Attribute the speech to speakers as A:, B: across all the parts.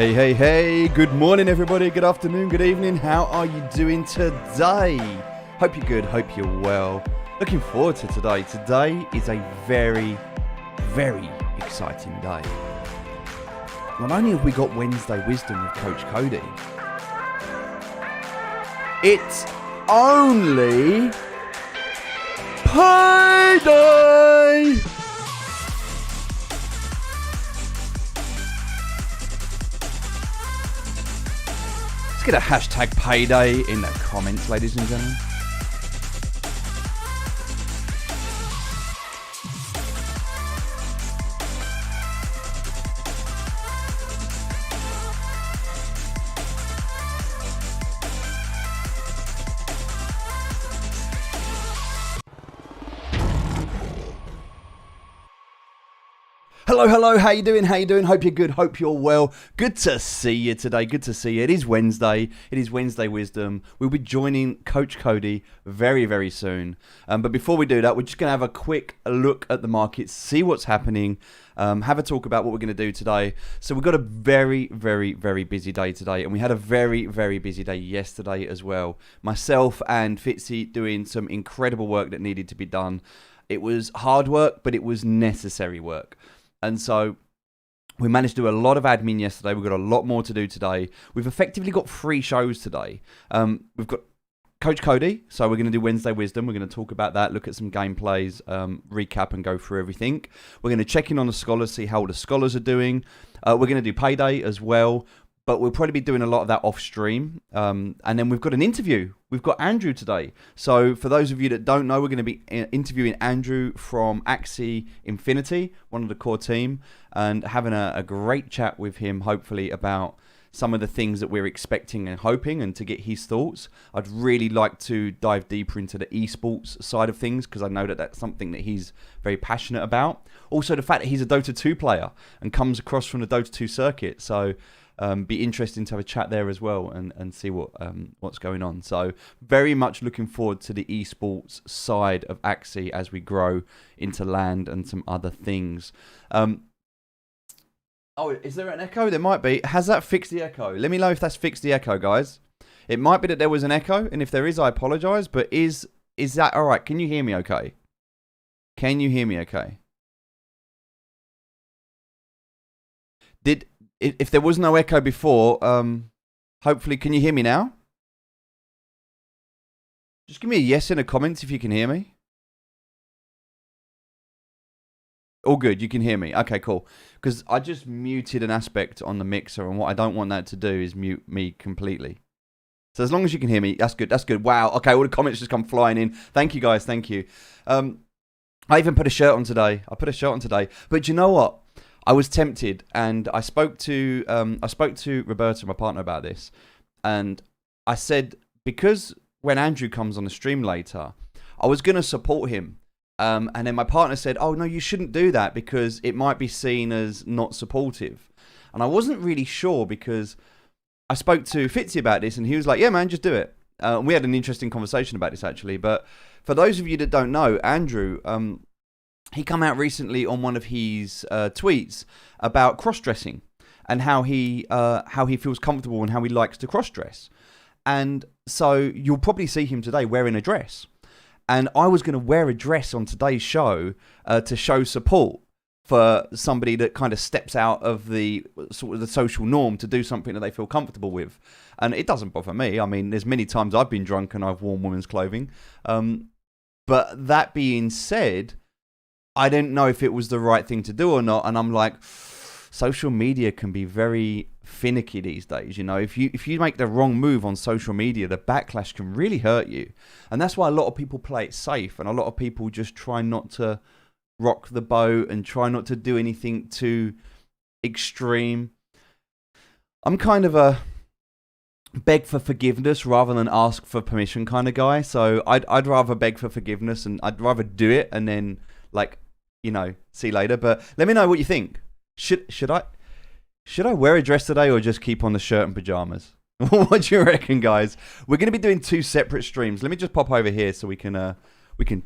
A: Hey, hey, hey, good morning everybody, good afternoon, good evening, how are you doing today? Hope you're good, hope you're well. Looking forward to today. Today is a very, very exciting day. Not only have we got Wednesday Wisdom with Coach Cody, it's only payday! Let's get a hashtag payday in the comments, ladies and gentlemen. Hello, hello, how you doing, hope you're good, hope you're well. Good to see you today, good to see you. It is Wednesday Wisdom. We'll be joining Coach Cody very, very soon. But before we do that, we're just going to have a quick look at the markets, see what's happening, have a talk about what we're going to do today. So we've got a very, very, very busy day today, and we had a very, very busy day yesterday as well. Myself and Fitzy doing some incredible work that needed to be done. It was hard work, but it was necessary work. And so we managed to do a lot of admin yesterday. We've got a lot more to do today. We've effectively got 3 shows today. We've got Coach Cody. So we're going to do Wednesday Wisdom. We're going to talk about that, look at some gameplays, recap and go through everything. We're going to check in on the scholars, see how the scholars are doing. We're going to do payday as well. But we'll probably be doing a lot of that off stream. And then we've got an interview. We've got Andrew today. So for those of you that don't know, we're going to be interviewing Andrew from Axie Infinity, one of the core team, and having a great chat with him, hopefully, about some of the things that we're expecting and hoping, and to get his thoughts. I'd really like to dive deeper into the esports side of things, because I know that that's something that he's very passionate about. Also, the fact that he's a Dota 2 player and comes across from the Dota 2 circuit. So be interesting to have a chat there as well, and see what's going on. So very much looking forward to the esports side of Axie as we grow into land and some other things. Oh, is there an echo? There might be. Has that fixed the echo? Let me know if that's fixed the echo, guys. It might be that there was an echo, and if there is, I apologize. But is that all right? Can you hear me okay? Can you hear me okay? If there was no echo before, hopefully, can you hear me now? Just give me a yes in the comments if you can hear me. All good, you can hear me. Okay, cool. Because I just muted an aspect on the mixer, and what I don't want that to do is mute me completely. So as long as you can hear me, that's good, that's good. Wow, okay, all the comments just come flying in. Thank you, guys, thank you. I even put a shirt on today. But you know what? I was tempted, and I spoke to Roberta, my partner, about this, and I said, because when Andrew comes on the stream later, I was going to support him, and then my partner said, oh no, you shouldn't do that because it might be seen as not supportive. And I wasn't really sure, because I spoke to Fitzy about this, and he was like, yeah man, just do it. We had an interesting conversation about this actually. But for those of you that don't know, Andrew, he come out recently on one of his tweets about cross-dressing and how he feels comfortable and how he likes to cross-dress. And so you'll probably see him today wearing a dress. And I was going to wear a dress on today's show to show support for somebody that kind of steps out of the sort of the social norm to do something that they feel comfortable with. And it doesn't bother me. I mean, there's many times I've been drunk and I've worn women's clothing. But that being said, I didn't know if it was the right thing to do or not, and I'm like, social media can be very finicky these days. You know, if you make the wrong move on social media, the backlash can really hurt you, and that's why a lot of people play it safe, and a lot of people just try not to rock the boat and try not to do anything too extreme. I'm kind of a beg for forgiveness rather than ask for permission kind of guy, so I'd rather beg for forgiveness, and I'd rather do it and then, like, you know, see you later. But let me know what you think. Should I wear a dress today or just keep on the shirt and pajamas? What do you reckon, guys? We're going to be doing 2 separate streams. Let me just pop over here so we can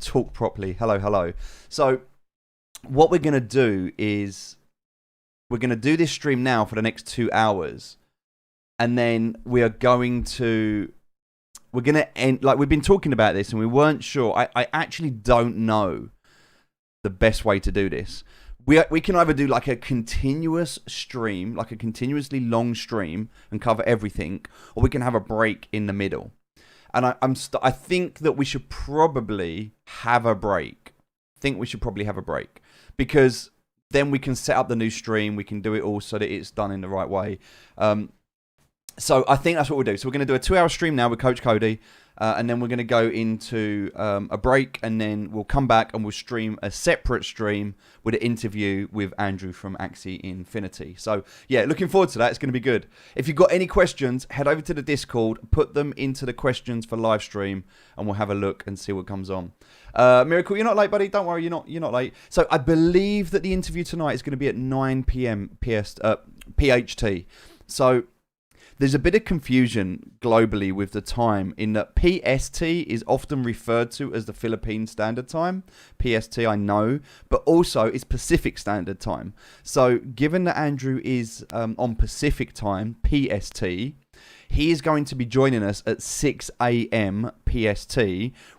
A: talk properly. Hello. So what we're going to do is we're going to do this stream now for the next 2 hours. And then we're going to end, like we've been talking about this and we weren't sure. I actually don't know the best way to do this. We can either do like a continuous stream, like a continuously long stream and cover everything, or we can have a break in the middle. And I think that we should probably have a break. Because then we can set up the new stream. We can do it all so that it's done in the right way. So I think that's what we'll do. So we're going to do a 2-hour stream now with Coach Cody. And then we're going to go into a break. And then we'll come back and we'll stream a separate stream with an interview with Andrew from Axie Infinity. So yeah, looking forward to that. It's going to be good. If you've got any questions, head over to the Discord. Put them into the questions for live stream. And we'll have a look and see what comes on. Miracle, you're not late, buddy. Don't worry, you're not late. So I believe that the interview tonight is going to be at 9 p.m. PHT. So there's a bit of confusion globally with the time in that PST is often referred to as the Philippine Standard Time. PST, I know, but also it's Pacific Standard Time. So given that Andrew is on Pacific Time, PST, he is going to be joining us at 6 a.m. PST,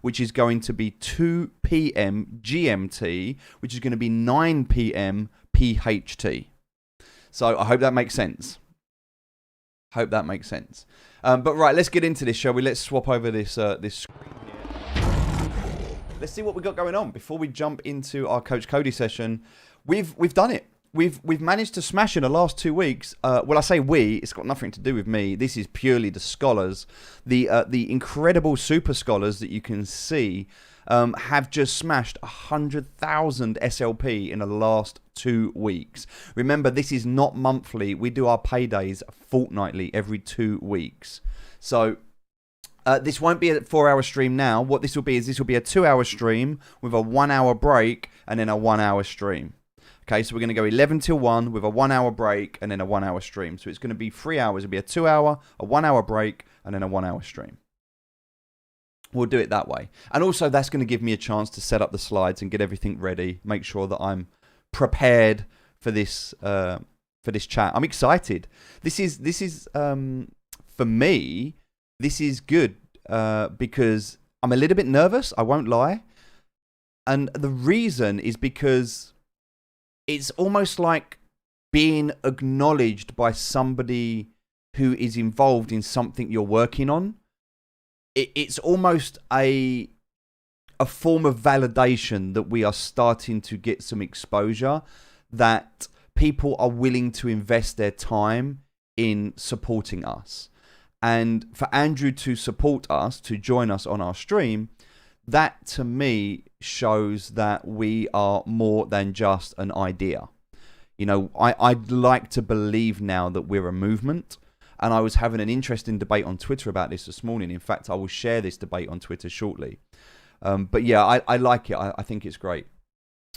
A: which is going to be 2 p.m. GMT, which is going to be 9 p.m. PHT. So I hope that makes sense. But right, let's get into this, shall we? Let's swap over this screen here. Let's see what we got going on before we jump into our Coach Cody session. We've done it. We've managed to smash in the last 2 weeks. Well, I say we. It's got nothing to do with me. This is purely the scholars, the incredible super scholars that you can see have just smashed 100,000 SLP in the last 2 weeks. Remember, this is not monthly. We do our paydays fortnightly, every 2 weeks. So this won't be a 4-hour stream now. What this will be is a 2-hour stream with a 1-hour break and then a 1-hour stream. Okay, so we're going to go 11 till 1 with a 1-hour break and then a 1-hour stream. So it's going to be 3 hours. It'll be a 2-hour, a 1-hour break, and then a 1-hour stream. We'll do it that way. And also that's going to give me a chance to set up the slides and get everything ready. Make sure that I'm prepared for this chat. I'm excited. This is for me, this is good because I'm a little bit nervous. I won't lie. And the reason is because it's almost like being acknowledged by somebody who is involved in something you're working on. It's almost a form of validation that we are starting to get some exposure, that people are willing to invest their time in supporting us. And for Andrew to support us, to join us on our stream, that to me shows that we are more than just an idea. You know, I'd like to believe now that we're a movement. And I was having an interesting debate on Twitter about this morning. In fact, I will share this debate on Twitter shortly. But yeah, I like it. I think it's great.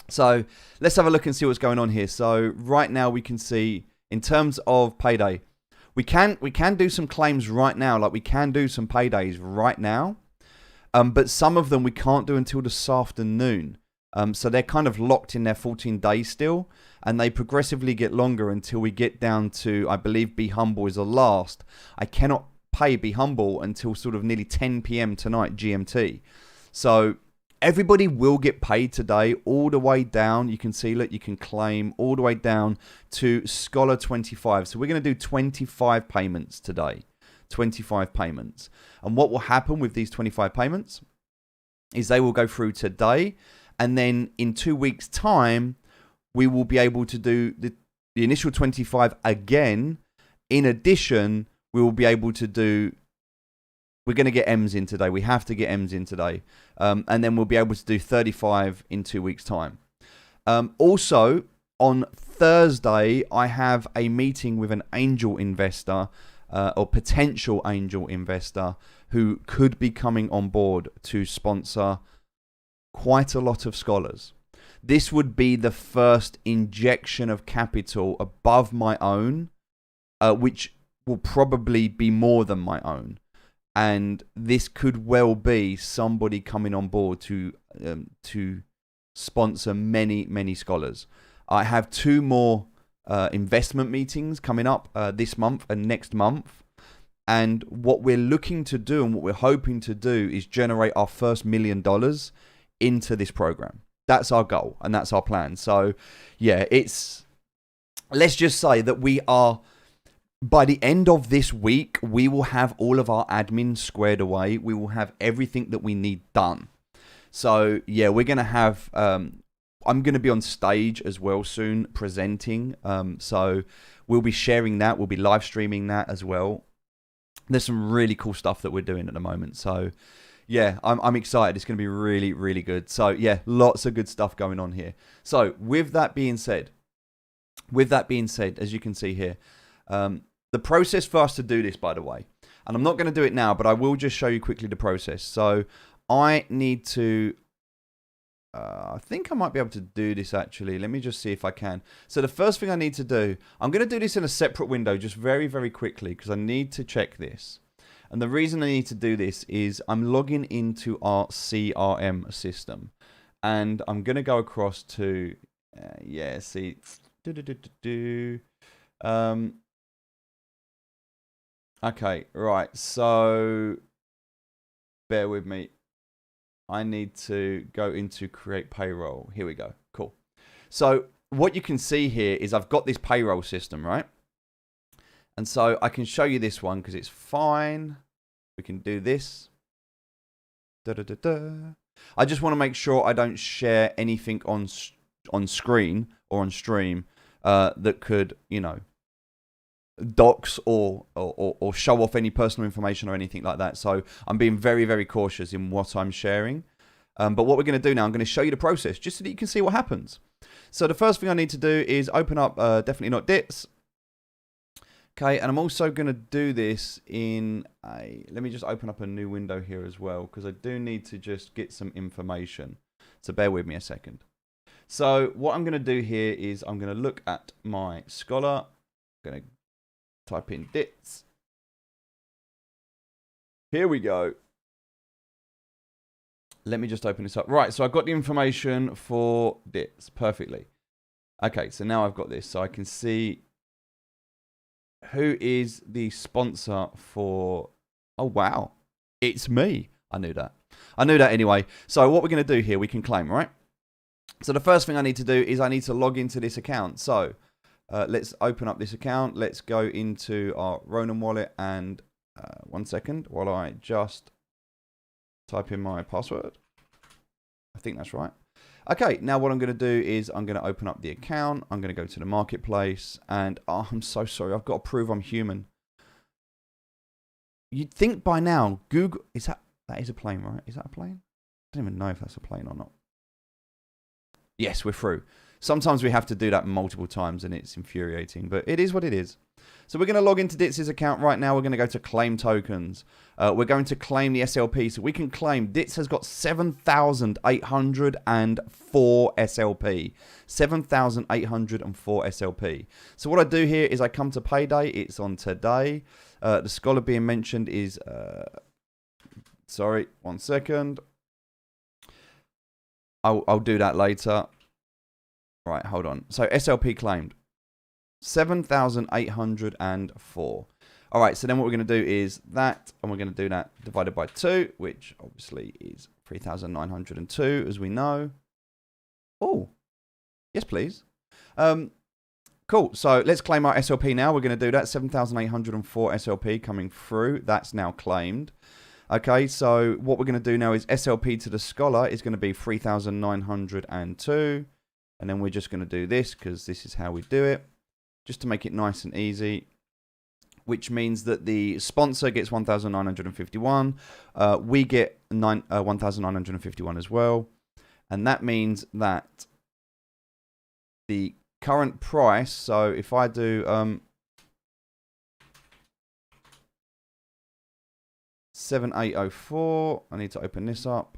A: So let's have a look and see what's going on here. So right now we can see in terms of payday, we can do some claims right now. Like we can do some paydays right now. But some of them we can't do until this afternoon. So they're kind of locked in their 14 days still. And they progressively get longer until we get down to, I believe, Be Humble is the last. I cannot pay Be Humble until sort of nearly 10 p.m. tonight, GMT. So everybody will get paid today all the way down. You can see, look, you can claim all the way down to Scholar 25. So we're going to do 25 payments today. 25 payments. And what will happen with these 25 payments is they will go through today. And then in 2 weeks' time, we will be able to do the initial 25 again. In addition, we will be able to do, we're going to get M's in today. We have to get M's in today. And then we'll be able to do 35 in 2 weeks' time. Also, on Thursday, I have a meeting with an angel investor or potential angel investor who could be coming on board to sponsor quite a lot of scholars. This would be the first injection of capital above my own, which will probably be more than my own. And this could well be somebody coming on board to sponsor many, many scholars. I have 2 more investment meetings coming up this month and next month. And what we're looking to do and what we're hoping to do is generate our first $1 million into this program. That's our goal and that's our plan. So, yeah, let's just say that we are, by the end of this week, we will have all of our admin squared away. We will have everything that we need done. So, yeah, we're going to have, I'm going to be on stage as well soon presenting. So we'll be sharing that. We'll be live streaming that as well. There's some really cool stuff that we're doing at the moment. So, yeah, I'm excited. It's going to be really, really good. So, yeah, lots of good stuff going on here. So, with that being said, as you can see here, the process for us to do this, by the way, and I'm not going to do it now, but I will just show you quickly the process. So, I need to, I think I might be able to do this actually. Let me just see if I can. So the first thing I need to do, I'm going to do this in a separate window just very, very quickly because I need to check this. And the reason I need to do this is I'm logging into our CRM system. And I'm going to go across to, see. Okay, right. So bear with me. I need to go into create payroll. Here we go. Cool. So what you can see here is I've got this payroll system, right? And so I can show you this one because it's fine. We can do this. I just want to make sure I don't share anything on screen or on stream that could, docs or show off any personal information or anything like that. So I'm being very, very cautious in what I'm sharing. But what we're going to do now, I'm going to show you the process just so that you can see what happens. So the first thing I need to do is open up Definitely Not Dits. Okay, and I'm also going to do this in let me just open up a new window here as well because I do need to just get some information. So bear with me a second. So what I'm going to do here is I'm going to look at my Scholar. I'm going to type in Dits. Here we go. Let me just open this up. Right, so I've got the information for Dits perfectly. Okay, so now I've got this. So I can see who is the sponsor for... Oh, wow. It's me. I knew that. I knew that anyway. So what we're going to do here, we can claim, right? So the first thing I need to do is I need to log into this account. So... let's open up this account. Let's go into our Ronin wallet and 1 second while I just type in my password. I think that's right. Okay, now what I'm going to do is I'm going to open up the account. I'm going to go to the marketplace and I'm so sorry. I've got to prove I'm human. You'd think by now, Google, that is a plane, right? Is that a plane? I don't even know if that's a plane or not. Yes, we're through. Sometimes we have to do that multiple times and it's infuriating, but it is what it is. So we're going to log into Dits' account right now. We're going to go to claim tokens. We're going to claim the SLP. So we can claim Dits has got 7,804 SLP. 7,804 SLP. So what I do here is I come to payday. It's on today. The Scholar being mentioned is... sorry, 1 second. I'll do that later. Right, hold on. So SLP claimed 7,804. All right, so then what we're going to do is that, and we're going to do that divided by 2, which obviously is 3,902, as we know. Oh, yes, please. Cool. So let's claim our SLP now. We're going to do that. 7,804 SLP coming through. That's now claimed. Okay, so what we're going to do now is SLP to the Scholar is going to be 3,902. And then we're just going to do this because this is how we do it. Just to make it nice and easy. Which means that the sponsor gets 1,951. We get 1,951 as well. And that means that the current price, so if I do 7804, I need to open this up.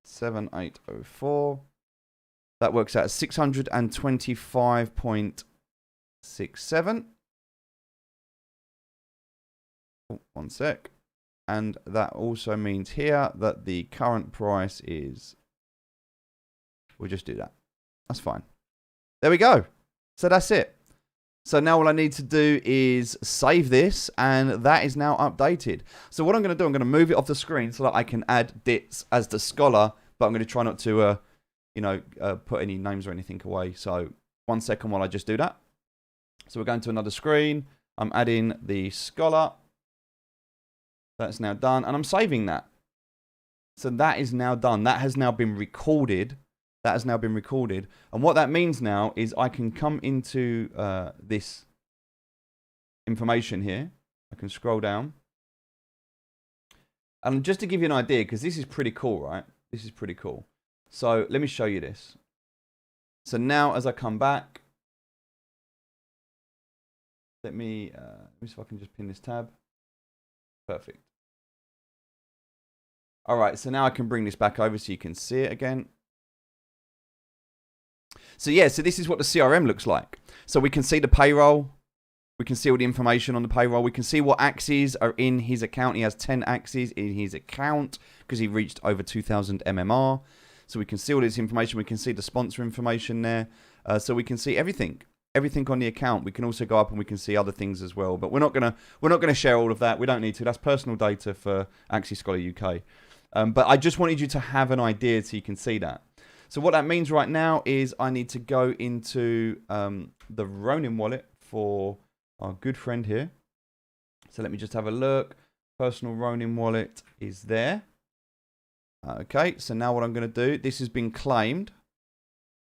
A: 7804. That works out at 625.67. Oh, 1 sec. And that also means here that the current price is... We'll just do that. That's fine. There we go. So that's it. So now all I need to do is save this, and that is now updated. So what I'm going to do, I'm going to move it off the screen so that I can add Dits as the scholar, but I'm going to try not to, put any names or anything away. So 1 second while I just do that. So we're going to another screen. I'm adding the scholar. That's now done, and I'm saving that. So that is now done. That has now been recorded. That has now been recorded. And what that means now is I can come into this information here. I can scroll down. And just to give you an idea, because this is pretty cool, right? This is pretty cool. So let me show you this. So now as I come back, let me see if I can just pin this tab. Perfect. All right, so now I can bring this back over so you can see it again. So yeah, so this is what the CRM looks like. So we can see the payroll. We can see all the information on the payroll. We can see what Axies are in his account. He has 10 Axies in his account because he reached over 2,000 MMR. So we can see all this information. We can see the sponsor information there. So we can see everything on the account. We can also go up and we can see other things as well. But we're not gonna share all of that. We don't need to. That's personal data for Axie Scholar UK. But I just wanted you to have an idea so you can see that. So what that means right now is I need to go into the Ronin wallet for our good friend here. So let me just have a look. Personal Ronin wallet is there. Okay, so now what I'm going to do, this has been claimed.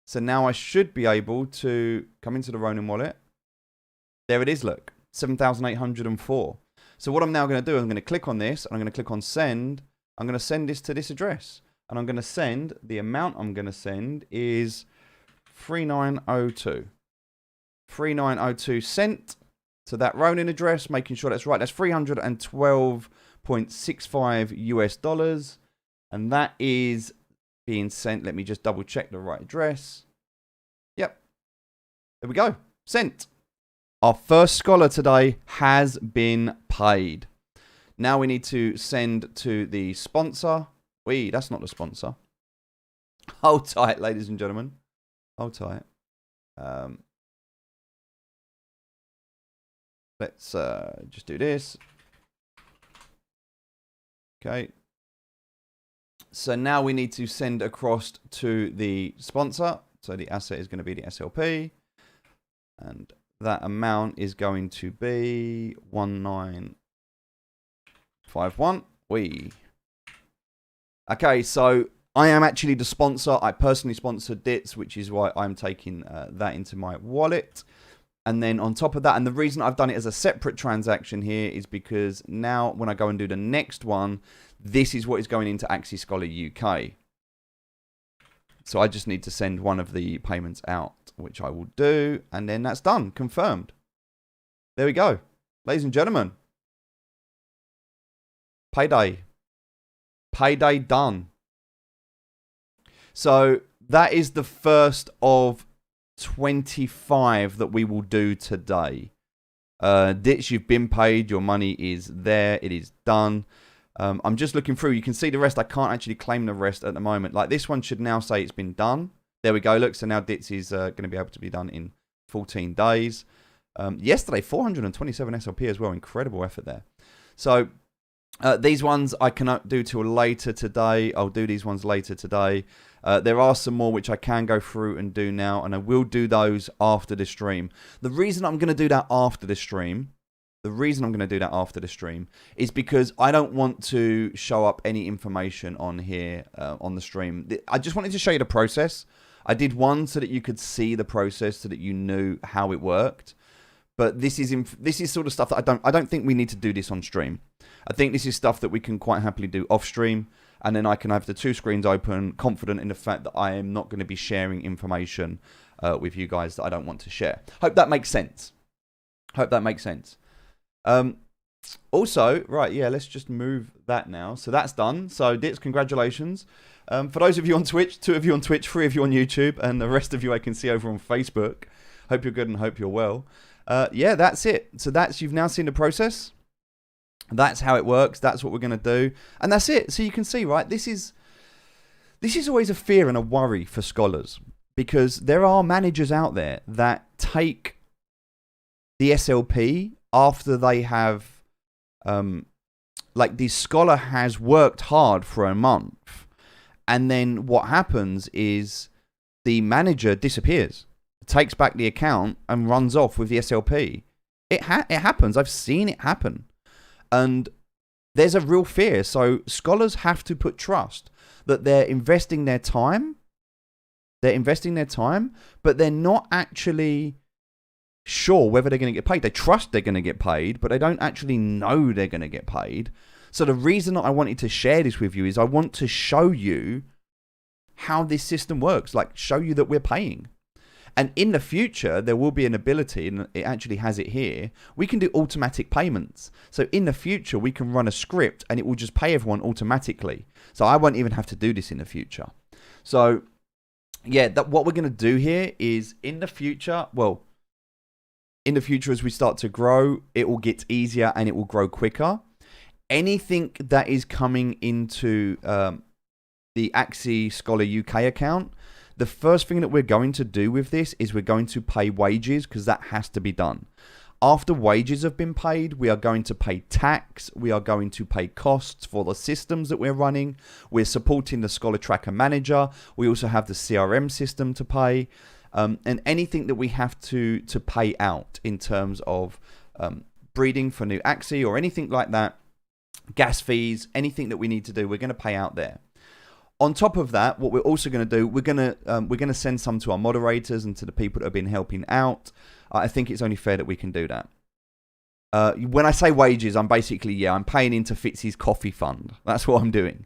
A: So now I should be able to come into the Ronin wallet. There it is, look, 7,804. So what I'm now going to do, I'm going to click on this, and I'm going to click on send. I'm going to send this to this address. And I'm going to send, the amount I'm going to send is 3902. 3902 sent to that Ronin address, making sure that's right. That's $312.65 US. And that is being sent. Let me just double check the right address. Yep. There we go. Sent. Our first scholar today has been paid. Now we need to send to the sponsor. That's not the sponsor. Hold tight, ladies and gentlemen. Hold tight. Let's just do this. Okay. So now we need to send across to the sponsor. So the asset is going to be the SLP. And that amount is going to be 1951. Okay, so I am actually the sponsor. I personally sponsored Dits, which is why I'm taking that into my wallet. And then on top of that, and the reason I've done it as a separate transaction here is because now when I go and do the next one, this is what is going into Axie Scholar UK. So I just need to send one of the payments out, which I will do. And then that's done, confirmed. There we go. Ladies and gentlemen. Payday. Payday done. So that is the first of 25 that we will do today. Ditch, you've been paid. Your money is there. It is done. I'm just looking through. You can see the rest. I can't actually claim the rest at the moment. Like this one should now say it's been done. There we go. Look, so now Ditch is going to be able to be done in 14 days. Yesterday, 427 SLP as well. Incredible effort there. So these ones I cannot do till later today. I'll do these ones later today. There are some more which I can go through and do now, and I will do those after the stream. The reason I'm going to do that after the stream, is because I don't want to show up any information on here on the stream. I just wanted to show you the process. I did one so that you could see the process, so that you knew how it worked. But this is sort of stuff that I don't think we need to do this on stream. I think this is stuff that we can quite happily do off stream, and then I can have the two screens open, confident in the fact that I am not going to be sharing information with you guys that I don't want to share. Hope that makes sense. Also, right, yeah, let's just move that now. So that's done. So Ditch, congratulations. For those of you on Twitch, 2 of you on Twitch, 3 of you on YouTube, and the rest of you I can see over on Facebook. Hope you're good and hope you're well. Yeah, that's it. So you've now seen the process. That's how it works. That's what we're going to do. And that's it. So you can see, right, this is always a fear and a worry for scholars, because there are managers out there that take the SLP after they have, like the scholar has worked hard for a month, and then what happens is the manager disappears, takes back the account, and runs off with the SLP. It happens. I've seen it happen. And there's a real fear. So scholars have to put trust that they're investing their time. They're investing their time, but they're not actually sure whether they're going to get paid. They trust they're going to get paid, but they don't actually know they're going to get paid. So the reason that I wanted to share this with you is I want to show you how this system works, like show you that we're paying. And in the future, there will be an ability, and it actually has it here, we can do automatic payments. So in the future, we can run a script and it will just pay everyone automatically. So I won't even have to do this in the future. So yeah, what we're going to do here is in the future, as we start to grow, it will get easier and it will grow quicker. Anything that is coming into the Axie Scholar UK account, the first thing that we're going to do with this is we're going to pay wages, because that has to be done. After wages have been paid, we are going to pay tax. We are going to pay costs for the systems that we're running. We're supporting the Scholar Tracker Manager. We also have the CRM system to pay. And anything that we have to pay out in terms of breeding for new Axie or anything like that, gas fees, anything that we need to do, we're going to pay out there. On top of that, what we're also going to do, we're going to send some to our moderators and to the people that have been helping out. I think it's only fair that we can do that. When I say wages, I'm basically, I'm paying into Fitzy's coffee fund. That's what I'm doing.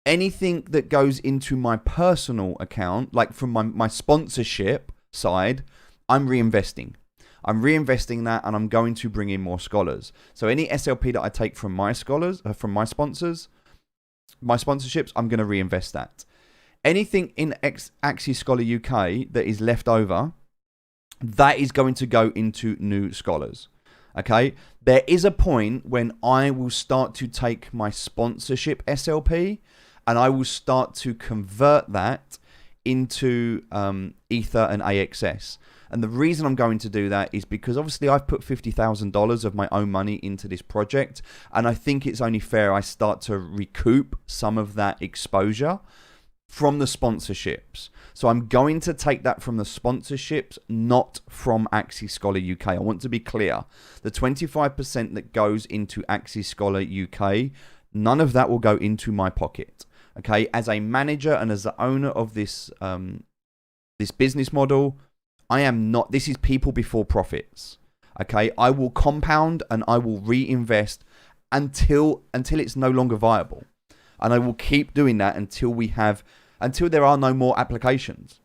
A: Anything that goes into my personal account, like from my sponsorship side, I'm reinvesting. I'm reinvesting that, and I'm going to bring in more scholars. So any SLP that I take from my scholars, from my sponsors, my sponsorships, I'm going to reinvest that. Anything in Axie Scholar UK that is left over, that is going to go into new scholars. Okay? There is a point when I will start to take my sponsorship SLP and I will start to convert that into Ether and AXS. And the reason I'm going to do that is because obviously I've put $50,000 of my own money into this project, and I think it's only fair I start to recoup some of that exposure from the sponsorships. So I'm going to take that from the sponsorships, not from Axie Scholar UK. I want to be clear. The 25% that goes into Axie Scholar UK, none of that will go into my pocket. Okay, as a manager and as the owner of this this business model, I am not. This is people before profits. Okay, I will compound and I will reinvest until it's no longer viable, and I will keep doing that until there are no more applications.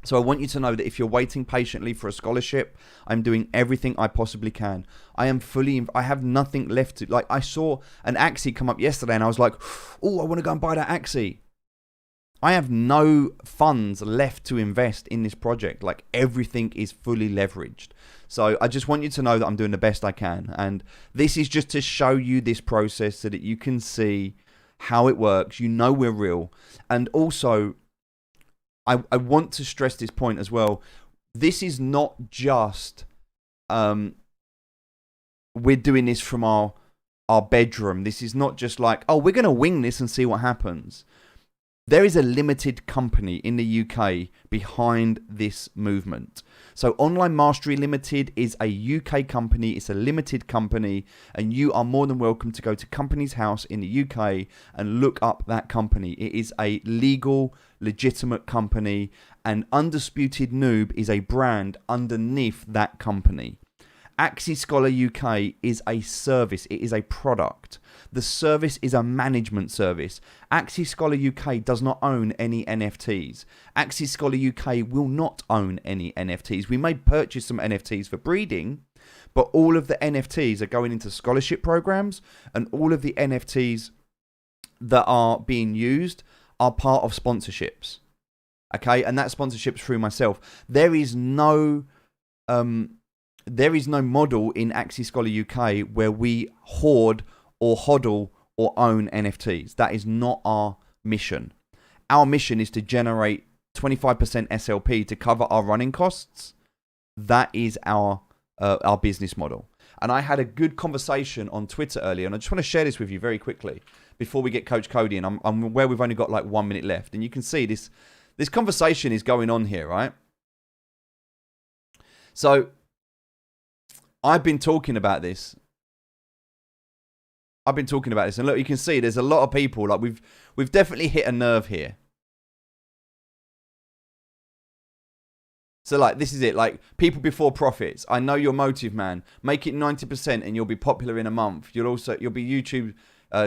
A: So I want you to know that if you're waiting patiently for a scholarship, I'm doing everything I possibly can. I have nothing left to, like, I saw an Axie come up yesterday and I was like, oh, I want to go and buy that Axie. I have no funds left to invest in this project. Like, everything is fully leveraged. So I just want you to know that I'm doing the best I can. And this is just to show you this process so that you can see how it works. You know we're real. And also, I want to stress this point as well. This is not just we're doing this from our bedroom. This is not just like, oh, we're going to wing this and see what happens. There is a limited company in the UK behind this movement. So Online Mastery Limited is a UK company. It's a limited company, and you are more than welcome to go to Companies House in the UK and look up that company. It is a legal, legitimate company, and Undisputed Noob is a brand underneath that company. Axie Scholar UK is a service. It is a product. The service is a management service. Axie Scholar UK does not own any NFTs. Axie Scholar UK will not own any NFTs. We may purchase some NFTs for breeding, but all of the NFTs are going into scholarship programs, and all of the NFTs that are being used are part of sponsorships. Okay, and that sponsorship's through myself. There is no model in Axie Scholar UK where we hoard or hodl or own NFTs. That is not our mission. Our mission is to generate 25% SLP to cover our running costs. That is our business model. And I had a good conversation on Twitter earlier, and I just want to share this with you very quickly before we get Coach Cody. And I'm aware we've only got like 1 minute left, and you can see this conversation is going on here, right? So I've been talking about this. And look, you can see there's a lot of people, like we've definitely hit a nerve here. So like, this is it, like people before profits. I know your motive, man. Make it 90% and you'll be popular in a month. You'll be YouTube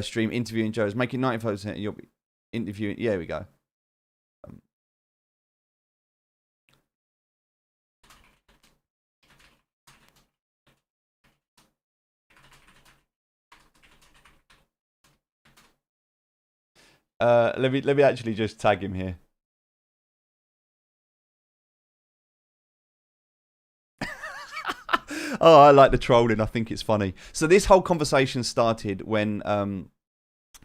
A: stream interviewing Joes. Make it 95% and you'll be interviewing. Yeah, we go. Let me actually just tag him here. Oh, I like the trolling. I think it's funny. So this whole conversation started when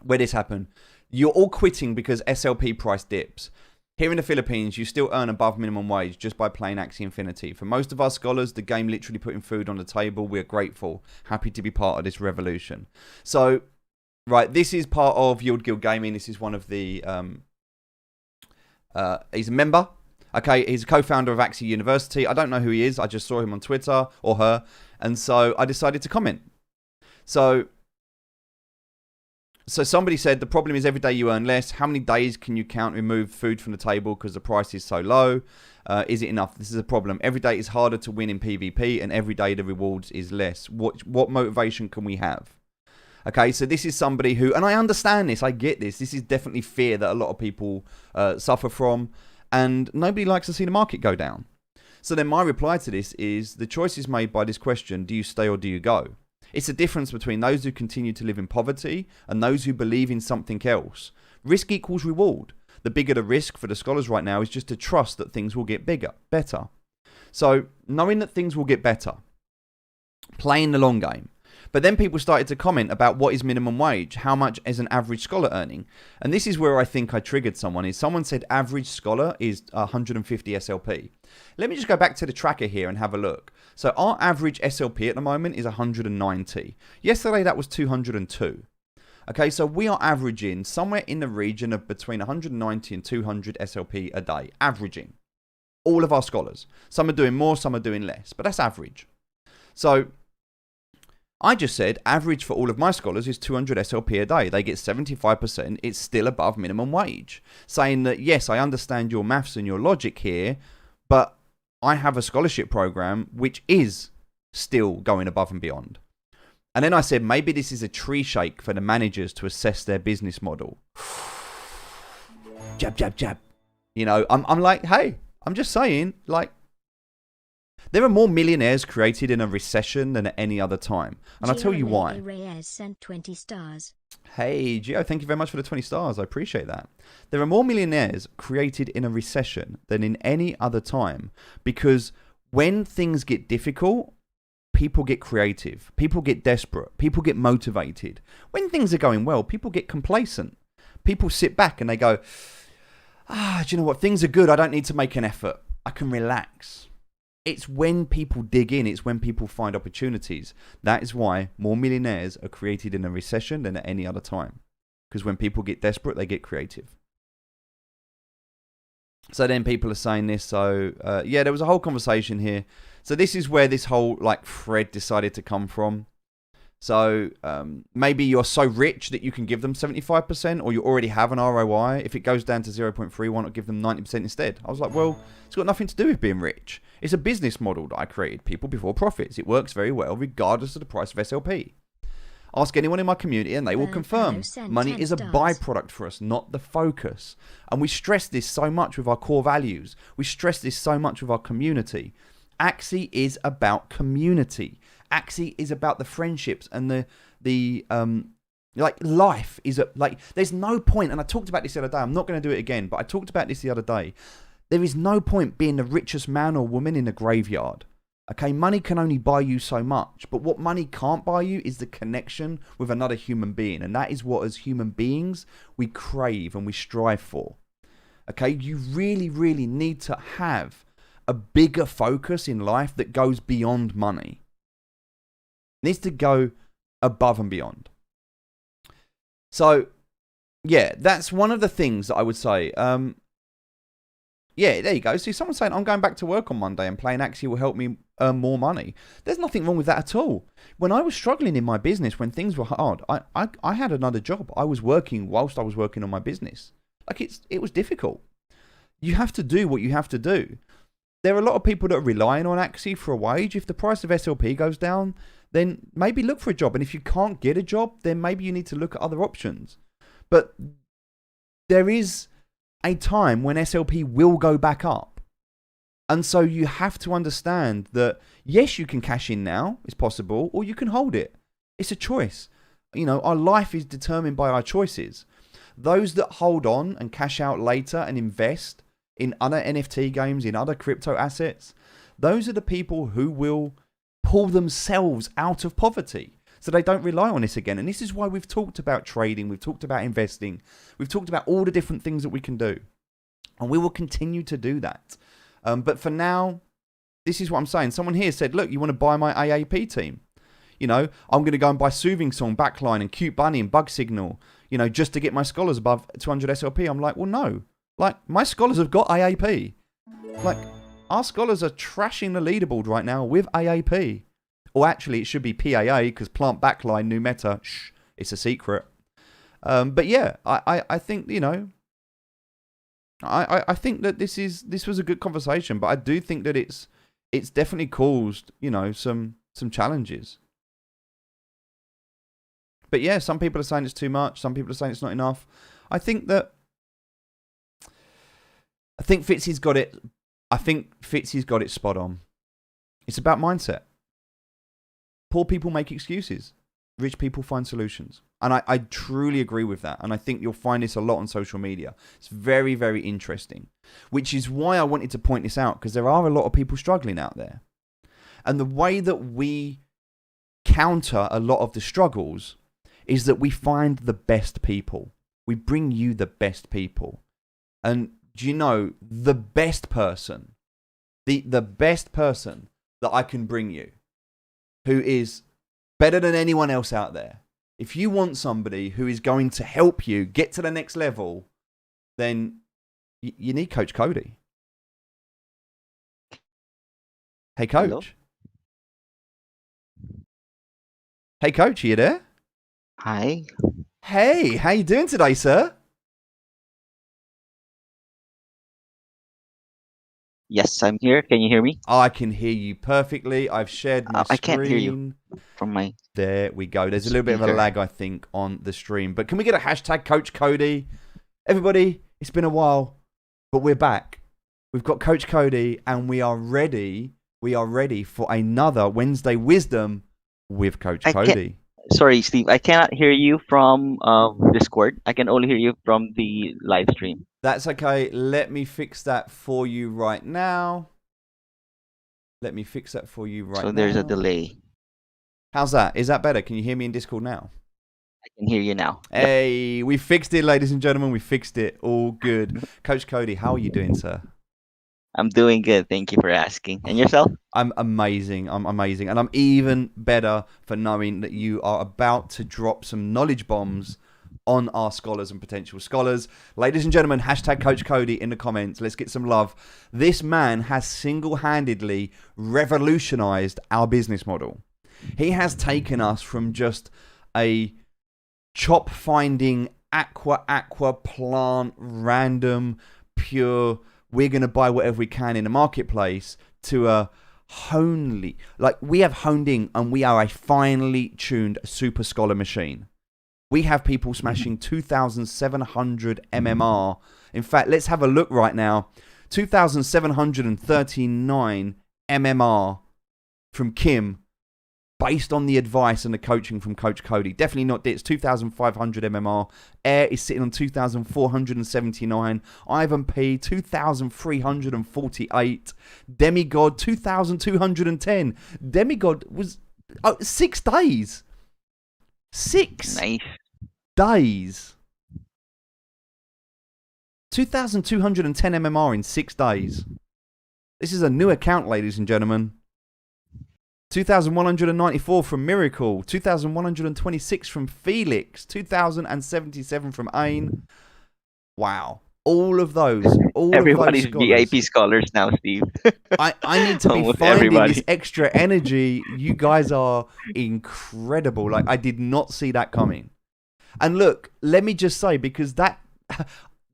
A: this happened. You're all quitting because SLP price dips. Here in the Philippines, you still earn above minimum wage just by playing Axie Infinity. For most of our scholars, the game literally putting food on the table. We're grateful. Happy to be part of this revolution. So, right, this is part of Yield Guild Gaming. This is one of the... he's a member. Okay, he's a co-founder of Axie University. I don't know who he is. I just saw him on Twitter, or her. And so I decided to comment. So somebody said, the problem is every day you earn less. How many days can you count remove food from the table because the price is so low? Is it enough? This is a problem. Every day is harder to win in PvP, and every day the rewards is less. What motivation can we have? Okay, so this is somebody who, and I understand this, I get this. This is definitely fear that a lot of people suffer from. And nobody likes to see the market go down. So then my reply to this is, the choice is made by this question, do you stay or do you go? It's the difference between those who continue to live in poverty and those who believe in something else. Risk equals reward. The bigger the risk for the scholars right now is just to trust that things will get better. So knowing that things will get better, playing the long game. But then people started to comment about what is minimum wage, how much is an average scholar earning. And this is where I think I triggered someone, is someone said average scholar is 150 SLP. Let me just go back to the tracker here and have a look. So our average SLP at the moment is 190. Yesterday that was 202. Okay, so we are averaging somewhere in the region of between 190 and 200 SLP a day, averaging. All of our scholars. Some are doing more, some are doing less, but that's average. So I just said average for all of my scholars is 200 SLP a day. They get 75%. It's still above minimum wage. Saying that, yes, I understand your maths and your logic here, but I have a scholarship program which is still going above and beyond. And then I said, maybe this is a tree shake for the managers to assess their business model. Jab, jab, jab. You know, I'm like, hey, I'm just saying, like, there are more millionaires created in a recession than at any other time. And I'll tell you why.
B: Reyes sent 20 stars.
A: Hey, Gio, thank you very much for the 20 stars. I appreciate that. There are more millionaires created in a recession than in any other time. Because when things get difficult, people get creative. People get desperate. People get motivated. When things are going well, people get complacent. People sit back and they go, do you know what? Things are good. I don't need to make an effort. I can relax. It's when people dig in, it's when people find opportunities. That is why more millionaires are created in a recession than at any other time. Because when people get desperate, they get creative. So then people are saying this. So, yeah, there was a whole conversation here. So this is where this whole like thread decided to come from. So maybe you're so rich that you can give them 75%, or you already have an ROI. If it goes down to 0.3, why not give them 90% instead? I was like, well, it's got nothing to do with being rich. It's a business model that I created, people before profits. It works very well regardless of the price of SLP. Ask anyone in my community and they will confirm. Money is a byproduct for us, not the focus. And we stress this so much with our core values. We stress this so much with our community. Axie is about community. Axie is about the friendships and the like life is like there's no point, and I talked about this the other day. I'm not going to do it again, but I talked about this the other day. There is no point being the richest man or woman in the graveyard. Okay, money can only buy you so much, but what money can't buy you is the connection with another human being, and that is what as human beings we crave and we strive for. Okay, you really, really need to have a bigger focus in life that goes beyond money. It needs to go above and beyond. So, yeah, that's one of the things that I would say. Yeah, there you go. See, someone's saying, I'm going back to work on Monday and playing Axie will help me earn more money. There's nothing wrong with that at all. When I was struggling in my business, when things were hard, I had another job. I was working whilst I was working on my business. Like, it was difficult. You have to do what you have to do. There are a lot of people that are relying on Axie for a wage. If the price of SLP goes down, then maybe look for a job. And if you can't get a job, then maybe you need to look at other options. But there is a time when SLP will go back up. And so you have to understand that, yes, you can cash in now, it's possible, or you can hold it. It's a choice. You know, our life is determined by our choices. Those that hold on and cash out later and invest in other NFT games, in other crypto assets, those are the people who will pull themselves out of poverty. So they don't rely on this again. And this is why we've talked about trading. We've talked about investing. We've talked about all the different things that we can do. And we will continue to do that. But for now, this is what I'm saying. Someone here said, look, you want to buy my AAP team? You know, I'm going to go and buy Soothing Song, Backline, and Cute Bunny and Bug Signal, you know, just to get my scholars above 200 SLP. I'm like, well, no. Like, my scholars have got AAP. Like, our scholars are trashing the leaderboard right now with AAP. Or actually, it should be PAA, because Plant Backline, new meta, shh, it's a secret. But yeah, I think, you know, I think that this was a good conversation, but I do think that it's definitely caused, you know, some challenges. But yeah, some people are saying it's too much. Some people are saying it's not enough. I think Fitzy's got it. I think Fitzy's got it spot on. It's about mindset. Poor people make excuses. Rich people find solutions. And I truly agree with that. And I think you'll find this a lot on social media. It's very, very interesting. Which is why I wanted to point this out, because there are a lot of people struggling out there. And the way that we counter a lot of the struggles is that we find the best people. We bring you the best people. And do you know, the best person, the best person that I can bring you, who is better than anyone else out there. If you want somebody who is going to help you get to the next level, then you need Coach Cody. Hey, Coach.
C: Hello?
A: Hey, Coach, are you there?
C: Hi.
A: Hey, how you doing today, sir?
C: Yes, I'm here. Can you hear me?
A: I can hear you perfectly. I've shared my screen.
C: I can't hear you from my...
A: There we go. There's a little bit of a
C: speaker.
A: lag, I think, on the stream. But can we get a hashtag Coach Cody? Everybody, it's been a while, but we're back. We've got Coach Cody, and we are ready. We are ready for another Wednesday Wisdom with Coach Cody.
C: Sorry, Steve. I cannot hear you from Discord. I can only hear you from the live stream.
A: That's okay. Let me fix that for you right now. Let me fix that for you right now.
C: So there's a delay.
A: How's that? Is that better? Can you hear me in Discord now?
C: I can hear you now.
A: Hey, we fixed it, ladies and gentlemen. We fixed it. All good. Coach Cody, how are you doing, sir?
C: I'm doing good. Thank you for asking. And yourself?
A: I'm amazing. I'm amazing. And I'm even better for knowing that you are about to drop some knowledge bombs on our scholars and potential scholars. Ladies and gentlemen, hashtag Coach Cody in the comments. Let's get some love. This man has single-handedly revolutionized our business model. He has taken us from just a chop finding aqua plant, random, pure, we're going to buy whatever we can in the marketplace, to a honely, like we have honed in and we are a finely tuned super scholar machine. We have people smashing 2,700 MMR. In fact, let's have a look right now. 2,739 MMR from Kim, based on the advice and the coaching from Coach Cody. Definitely not this. 2,500 MMR. Air is sitting on 2,479. Ivan P, 2,348. Demigod, 2,210. Demigod was 6 days. 6
C: Nice.
A: days. 2,210 MMR in 6 days. This is a new account, ladies and gentlemen. 2,194 from Miracle. 2,126 from Felix. 2,077 from Ain. Wow. All of those
C: Everybody's
A: scholars.
C: VIP scholars now, Steve.
A: I need to be
C: Almost
A: finding
C: everybody.
A: this extra energy. You guys are incredible. Like, I did not see that coming. And look, let me just say, because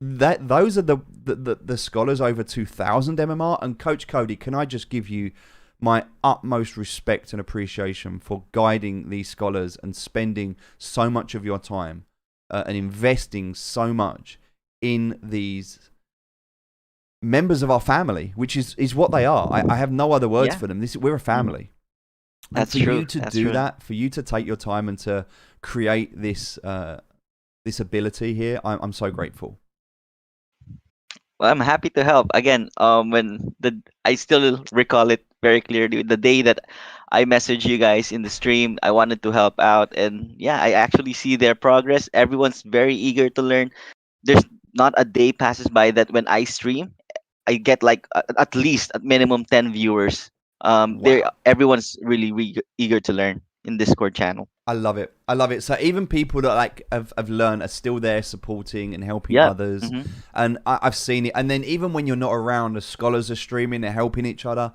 A: those are the scholars over 2,000 MMR. And Coach Cody, can I just give you my utmost respect and appreciation for guiding these scholars and spending so much of your time and investing so much in these members of our family, which is what they are. I have no other words for them. We're a family.
C: That's
A: and for
C: true.
A: you to
C: That's
A: do
C: true.
A: that, for you to take your time and to create this this ability here, I'm so grateful.
C: Well, I'm happy to help. Again, I still recall it very clearly. The day that I messaged you guys in the stream, I wanted to help out, and yeah, I actually see their progress. Everyone's very eager to learn. There's not a day passes by that when I stream, I get like at least at minimum 10 viewers.
A: Wow.
C: Everyone's really eager to learn in Discord channel.
A: I love it. I love it. So even people that like have learned are still there supporting and helping
C: Yeah.
A: others.
C: Hmm.
A: And I've seen it. And then even when you're not around, the scholars are streaming, they're helping each other.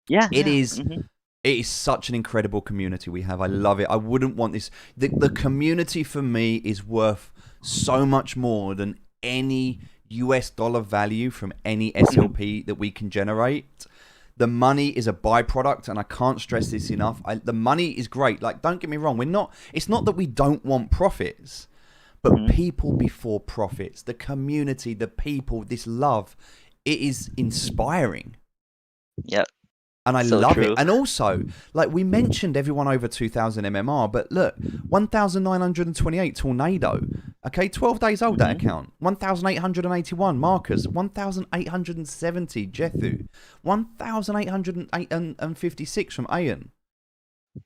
C: Yeah.
A: It is
C: Hmm.
A: it is such an incredible community we have. I love it. I wouldn't want this. The community for me is worth so much more than any US dollar value from any SLP that we can generate. The money is a byproduct, and I can't stress this enough. The money is great. Like, don't get me wrong. It's not that we don't want profits, but people before profits. The community, the people, this love, it is inspiring.
C: Yeah.
A: And I
C: So
A: love
C: true.
A: it. And also, like we mentioned, everyone over 2,000 MMR, but look, 1,928 Tornado. Okay, 12 days old, that account. 1,881 Marcus. 1,870 Jethu. 1,856 from Ayan.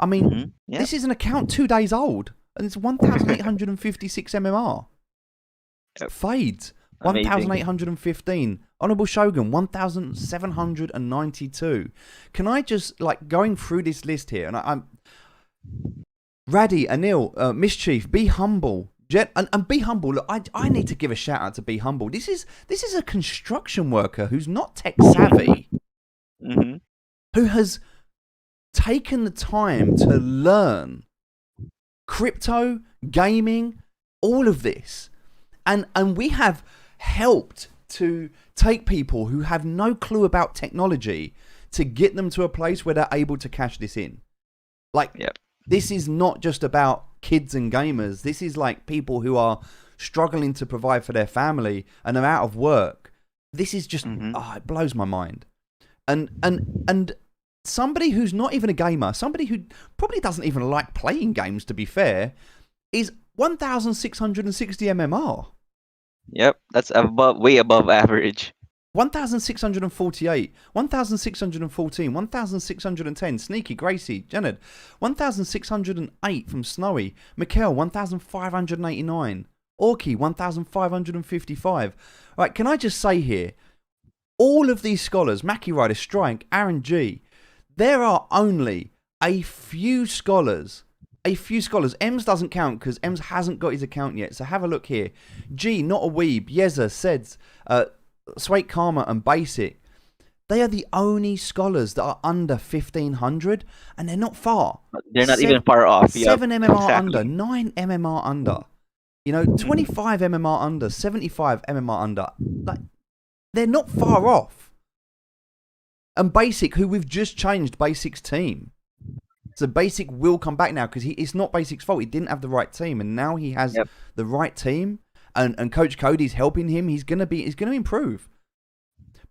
A: I mean,
C: Yeah.
A: this is an account 2 days old, and it's 1,856 MMR.
C: Yep.
A: Fades.
C: Amazing.
A: 1,815. Honorable Shogun, 1,792. Can I just, like, going through this list here, and I'm... Raddy, Anil, Mischief, Be Humble, Jet, and Be Humble. Look, I need to give a shout out to Be Humble. This is a construction worker who's not tech savvy, who has taken the time to learn crypto, gaming, all of this. And we have helped to take people who have no clue about technology to get them to a place where they're able to cash this in. Like, this is not just about kids and gamers. This is like people who are struggling to provide for their family and are out of work. This is just, it blows my mind. And somebody who's not even a gamer, somebody who probably doesn't even like playing games, to be fair, is 1,660 MMR.
C: Yep, that's way above average.
A: 1,648, 1,614, 1,610, Sneaky, Gracie, Janet, 1,608 from Snowy, Mikkel, 1,589, Orky, 1,555. Right, can I just say here, all of these scholars, Mackie Rider, Strike, Aaron G, there are only a few scholars. Ems doesn't count because Ems hasn't got his account yet. So have a look here. G, Not a Weeb, Yeza, Seds, Swate Karma, and Basic. They are the only scholars that are under 1,500, and they're not far.
C: They're not even far off.
A: 7
C: Yep,
A: MMR
C: exactly.
A: under, 9 MMR under. 25 MMR under, 75 MMR under. Like, they're not far off. And Basic, who we've just changed Basic's team. So Basic will come back now because it's not Basic's fault. He didn't have the right team, and now he has the right team. And Coach Cody's helping him. He's gonna improve.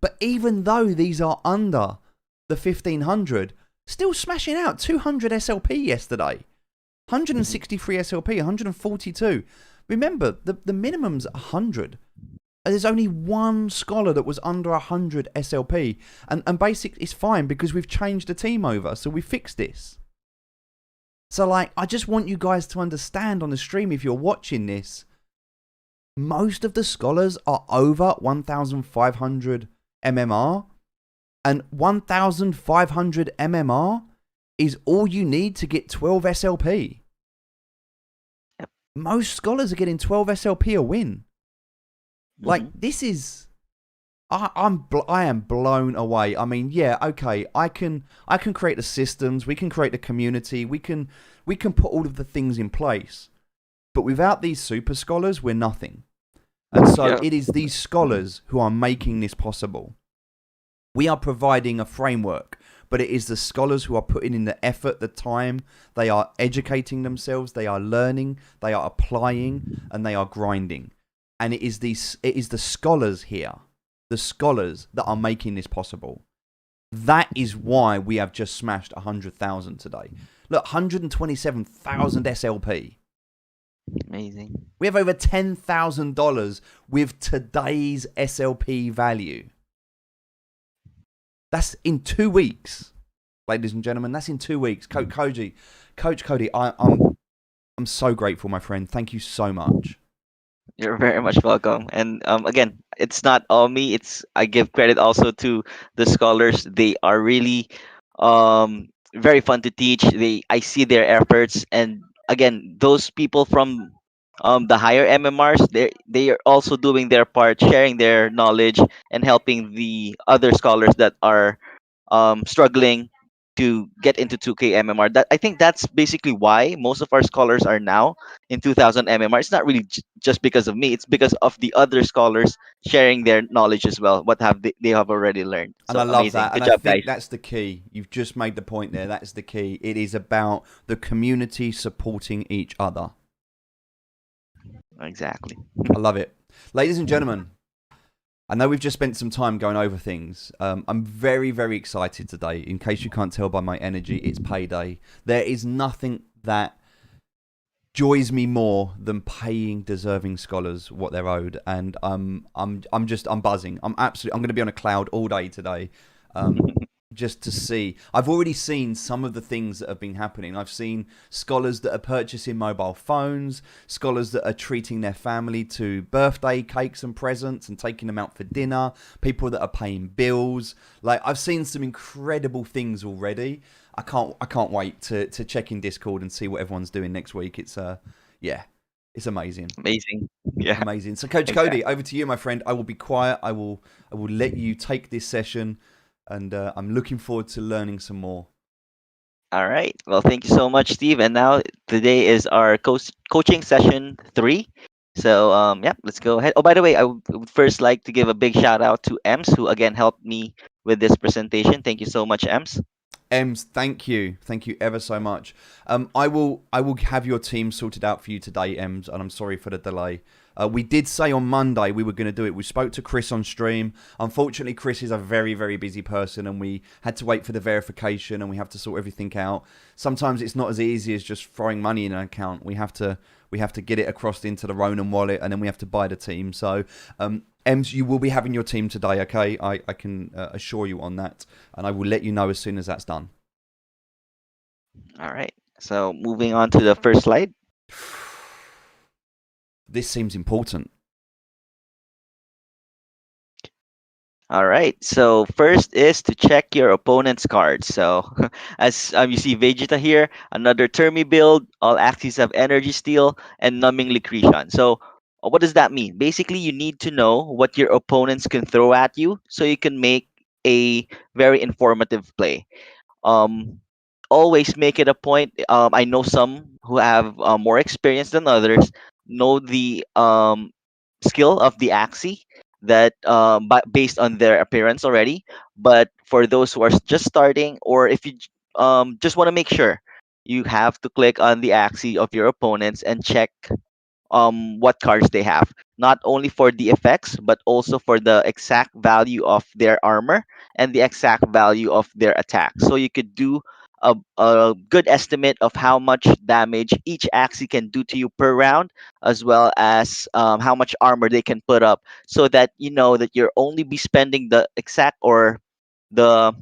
A: But even though these are under the 1,500, still smashing out 200 SLP yesterday, 163 SLP, 142. Remember, the minimum's 100. There's only one scholar that was under 100 SLP, and Basic is fine because we've changed the team over, so we fixed this. So, like, I just want you guys to understand on the stream, if you're watching this, Most of the scholars are over 1,500 MMR, and 1,500 MMR is all you need to get 12 SLP.
C: Yep.
A: Most scholars are getting 12 SLP a win. Like, this is... I am blown away. I mean, yeah, okay, I can create the systems, we can create the community, we can put all of the things in place. But without these super scholars, we're nothing. And so
C: Yeah.
A: it is these scholars who are making this possible. We are providing a framework, but it is the scholars who are putting in the effort, the time. They are educating themselves, they are learning, they are applying, and they are grinding. And it is the scholars here, the scholars that are making this possible. That is why we have just smashed 100,000 today. Look, 127,000 SLP.
C: Amazing.
A: We have over $10,000 with today's SLP value. That's in 2 weeks, ladies and gentlemen. That's in 2 weeks. Coach Cody, I'm so grateful, my friend. Thank you so much.
C: You're very much welcome. And again, it's not all me. It's I give credit also to the scholars. They are really very fun to teach. I see their efforts, and again, those people from the higher MMRs, they are also doing their part, sharing their knowledge and helping the other scholars that are struggling to get into 2K MMR. That I think that's basically why most of our scholars are now in 2000 MMR. It's not really just because of me. It's because of the other scholars sharing their knowledge as well. What have they have already learned.
A: And I
C: So
A: love
C: amazing.
A: that. And
C: Good
A: I
C: job, guys.
A: think that's the key. You've just made the point there. That's the key. It is about the community supporting each other.
C: Exactly.
A: I love it. Ladies and gentlemen, I know we've just spent some time going over things. I'm very, very excited today. In case you can't tell by my energy, it's payday. There is nothing that joys me more than paying deserving scholars what they're owed, and I'm buzzing. I'm going to be on a cloud all day today. Just to see. I've already seen some of the things that have been happening. I've seen scholars that are purchasing mobile phones, scholars that are treating their family to birthday cakes and presents and taking them out for dinner, people that are paying bills. Like, I've seen some incredible things already. I can't wait to check in Discord and see what everyone's doing next week. It's it's amazing.
C: Amazing. Yeah.
A: Amazing. So Coach
C: Exactly.
A: Cody, over to you, my friend. I will be quiet. I will let you take this session, and I'm looking forward to learning some more.
C: All right. Well, thank you so much, Steve. And now today is our coaching session 3. So yeah, let's go ahead. Oh, by the way, I would first like to give a big shout out to Ems, who again helped me with this presentation. Thank you so much, Ems.
A: Ems, thank you ever so much. I will have your team sorted out for you today, Ems, and I'm sorry for the delay. We did say on Monday we were going to do it. We spoke to Chris on stream. Unfortunately, Chris is a very, very busy person, and we had to wait for the verification, and we have to sort everything out. Sometimes it's not as easy as just throwing money in an account. We have to get it across into the Ronin wallet, and then we have to buy the team. So, Ems, you will be having your team today, okay? I can assure you on that, and I will let you know as soon as that's done.
C: All right. So moving on to the first slide.
A: This seems important.
C: All right. So first is to check your opponent's cards. So as you see Vegeta here, another Termi build, all axes have energy steal and numbing Licretion. So what does that mean? Basically, you need to know what your opponents can throw at you so you can make a very informative play. Um, Always make it a point. I know some who have more experience than others know the skill of the Axie that based on their appearance already. But for those who are just starting, or if you just want to make sure, you have to click on the Axie of your opponents and check what cards they have, not only for the effects but also for the exact value of their armor and the exact value of their attack, so you could do a good estimate of how much damage each axie can do to you per round, as well as how much armor they can put up, so that you know that you're only be spending the exact or the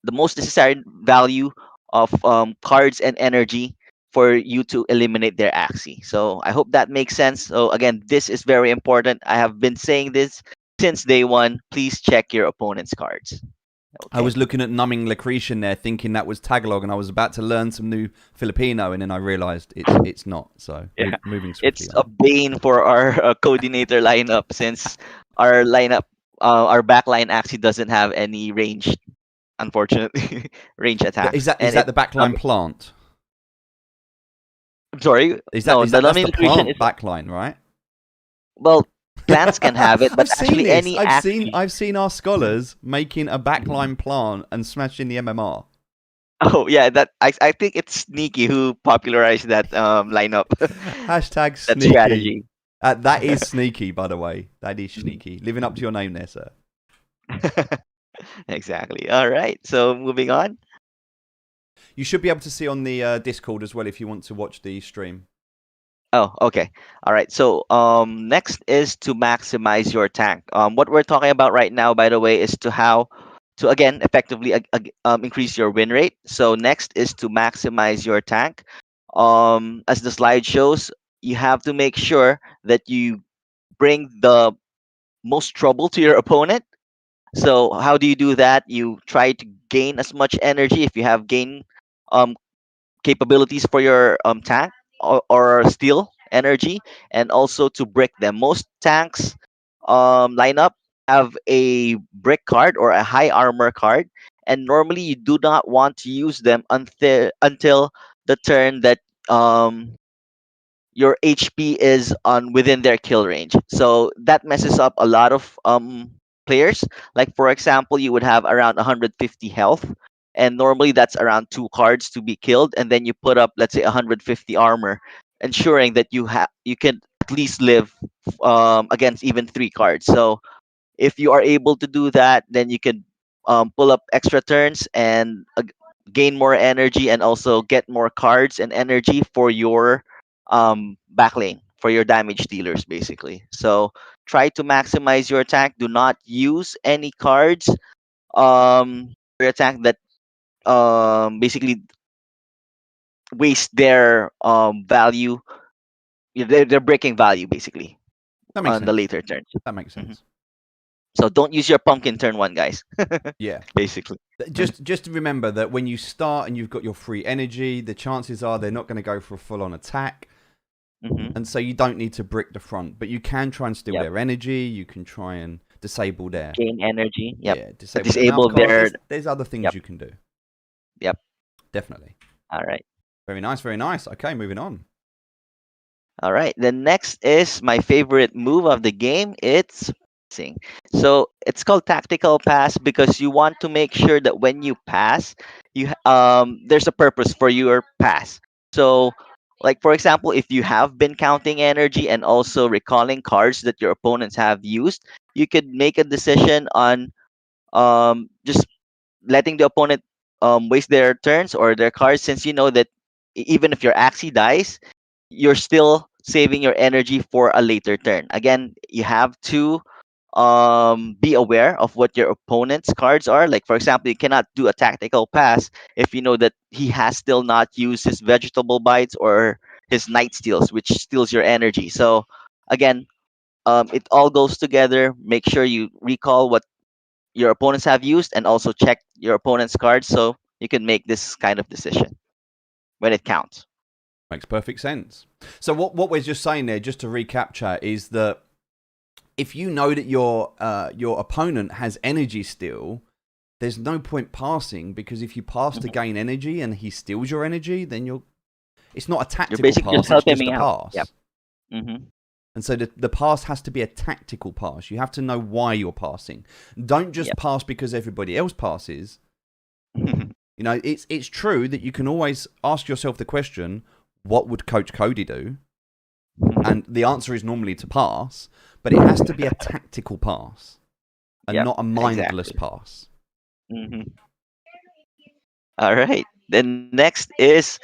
C: the most necessary value of cards and energy for you to eliminate their Axie. So I hope that makes sense. So again, this is very important. I have been saying this since day one. Please check your opponent's cards.
A: I
C: Okay.
A: was looking at numbing Lucretian there, thinking that was Tagalog, and I was about to learn some new Filipino, and then I realised it's not. So
C: Yeah,
A: moving swiftly
C: it's
A: on.
C: a bane for our coordinator lineup since our lineup, our backline actually doesn't have any range, unfortunately, range
A: Is
C: attacks,
A: that is
C: and
A: that
C: it.
A: the backline plant?
C: I'm sorry,
A: Is that
C: no,
A: is
C: the
A: that that's
C: numbing
A: the
C: Lucretian
A: plant
C: is,
A: backline, right?
C: well, plants can have it, but
A: I've seen
C: actually
A: this.
C: any
A: I've seen
C: Axie.
A: I've seen our scholars making a backline plant and smashing the MMR.
C: Oh yeah, that I think it's Sneaky who popularized that lineup,
A: Hashtag
C: that
A: sneaky.
C: strategy.
A: That is sneaky, by the way. That is sneaky. Living up to your name there, sir.
C: Exactly. All right. So moving on.
A: You should be able to see on the Discord as well if you want to watch the stream.
C: Oh, okay. All right. So next is to maximize your tank. What we're talking about right now, by the way, is to how to again effectively increase your win rate. So next is to maximize your tank. As the slide shows, you have to make sure that you bring the most trouble to your opponent. So how do you do that? You try to gain as much energy if you have gain um, capabilities for your tank, or steal energy, and also to brick them. Most tanks lineup have a brick card or a high armor card, and normally you do not want to use them until the turn that um, your HP is on within their kill range. So that messes up a lot of players. Like for example, you would have around 150 health, and normally that's around two cards to be killed, and then you put up, let's say, 150 armor, ensuring that you can at least live against even three cards. So if you are able to do that, then you can pull up extra turns and gain more energy, and also get more cards and energy for your backlane, for your damage dealers, basically. So try to maximize your attack. Do not use any cards for your attack that basically waste their value. They're breaking value basically
A: That makes
C: on the
A: sense.
C: later turns.
A: That makes
C: Mhm.
A: sense.
C: So don't use your pumpkin turn one, guys.
A: Yeah.
C: Basically.
A: Just remember that when you start and you've got your free energy, the chances are they're not going to go for a full on attack.
C: Hmm.
A: And so you don't need to brick the front, but you can try and steal
C: Yep.
A: their energy. You can try and disable their
C: Gain energy. Yep.
A: disable their mouth
C: Disable
A: cards.
C: their.
A: There's other things
C: Yep.
A: you can do.
C: Yep.
A: Definitely.
C: All right.
A: Very nice. Very nice. Okay, moving on.
C: All right. The next is my favorite move of the game. It's passing. So it's called tactical pass because you want to make sure that when you pass, there's a purpose for your pass. So, like for example, if you have been counting energy and also recalling cards that your opponents have used, you could make a decision on just letting the opponent waste their turns or their cards, since you know that even if your Axie dies, you're still saving your energy for a later turn. Again, you have to be aware of what your opponent's cards are. Like for example, you cannot do a tactical pass if you know that he has still not used his vegetable bites or his night steals, which steals your energy. So again, it all goes together. Make sure you recall what your opponents have used, and also check your opponent's cards so you can make this kind of decision when it counts.
A: Makes perfect sense. So what we're just saying there, just to recap, chat, is that if you know that your opponent has energy still, there's no point passing, because if you pass to
C: Mhm.
A: gain energy and he steals your energy, then it's not a
C: You're
A: tactical
C: basically just
A: pass, it's
C: helping
A: just
C: me
A: a
C: out. Yep.
A: pass.
C: Mm-hmm.
A: And so the pass has to be a tactical pass. You have to know why you're passing. Don't just
C: Yep.
A: pass because everybody else passes. You know, it's true that you can always ask yourself the question, what would Coach Cody do? And the answer is normally to pass, but it has to be a tactical pass and
C: Yep.
A: not a mindless
C: Exactly.
A: pass.
C: Mm-hmm. All right. Then next is,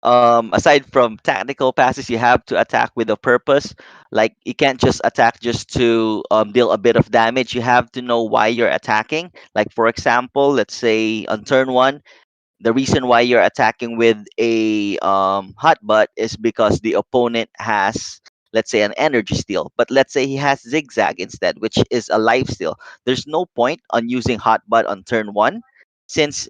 C: aside from tactical passes, you have to attack with a purpose. Like you can't just attack just to deal a bit of damage. You have to know why you're attacking. Like for example, let's say on turn one, The reason why you're attacking with a hot butt is because the opponent has, let's say, an energy steal. But let's say he has zigzag instead, which is a life steal. There's no point on using hot butt on turn one, since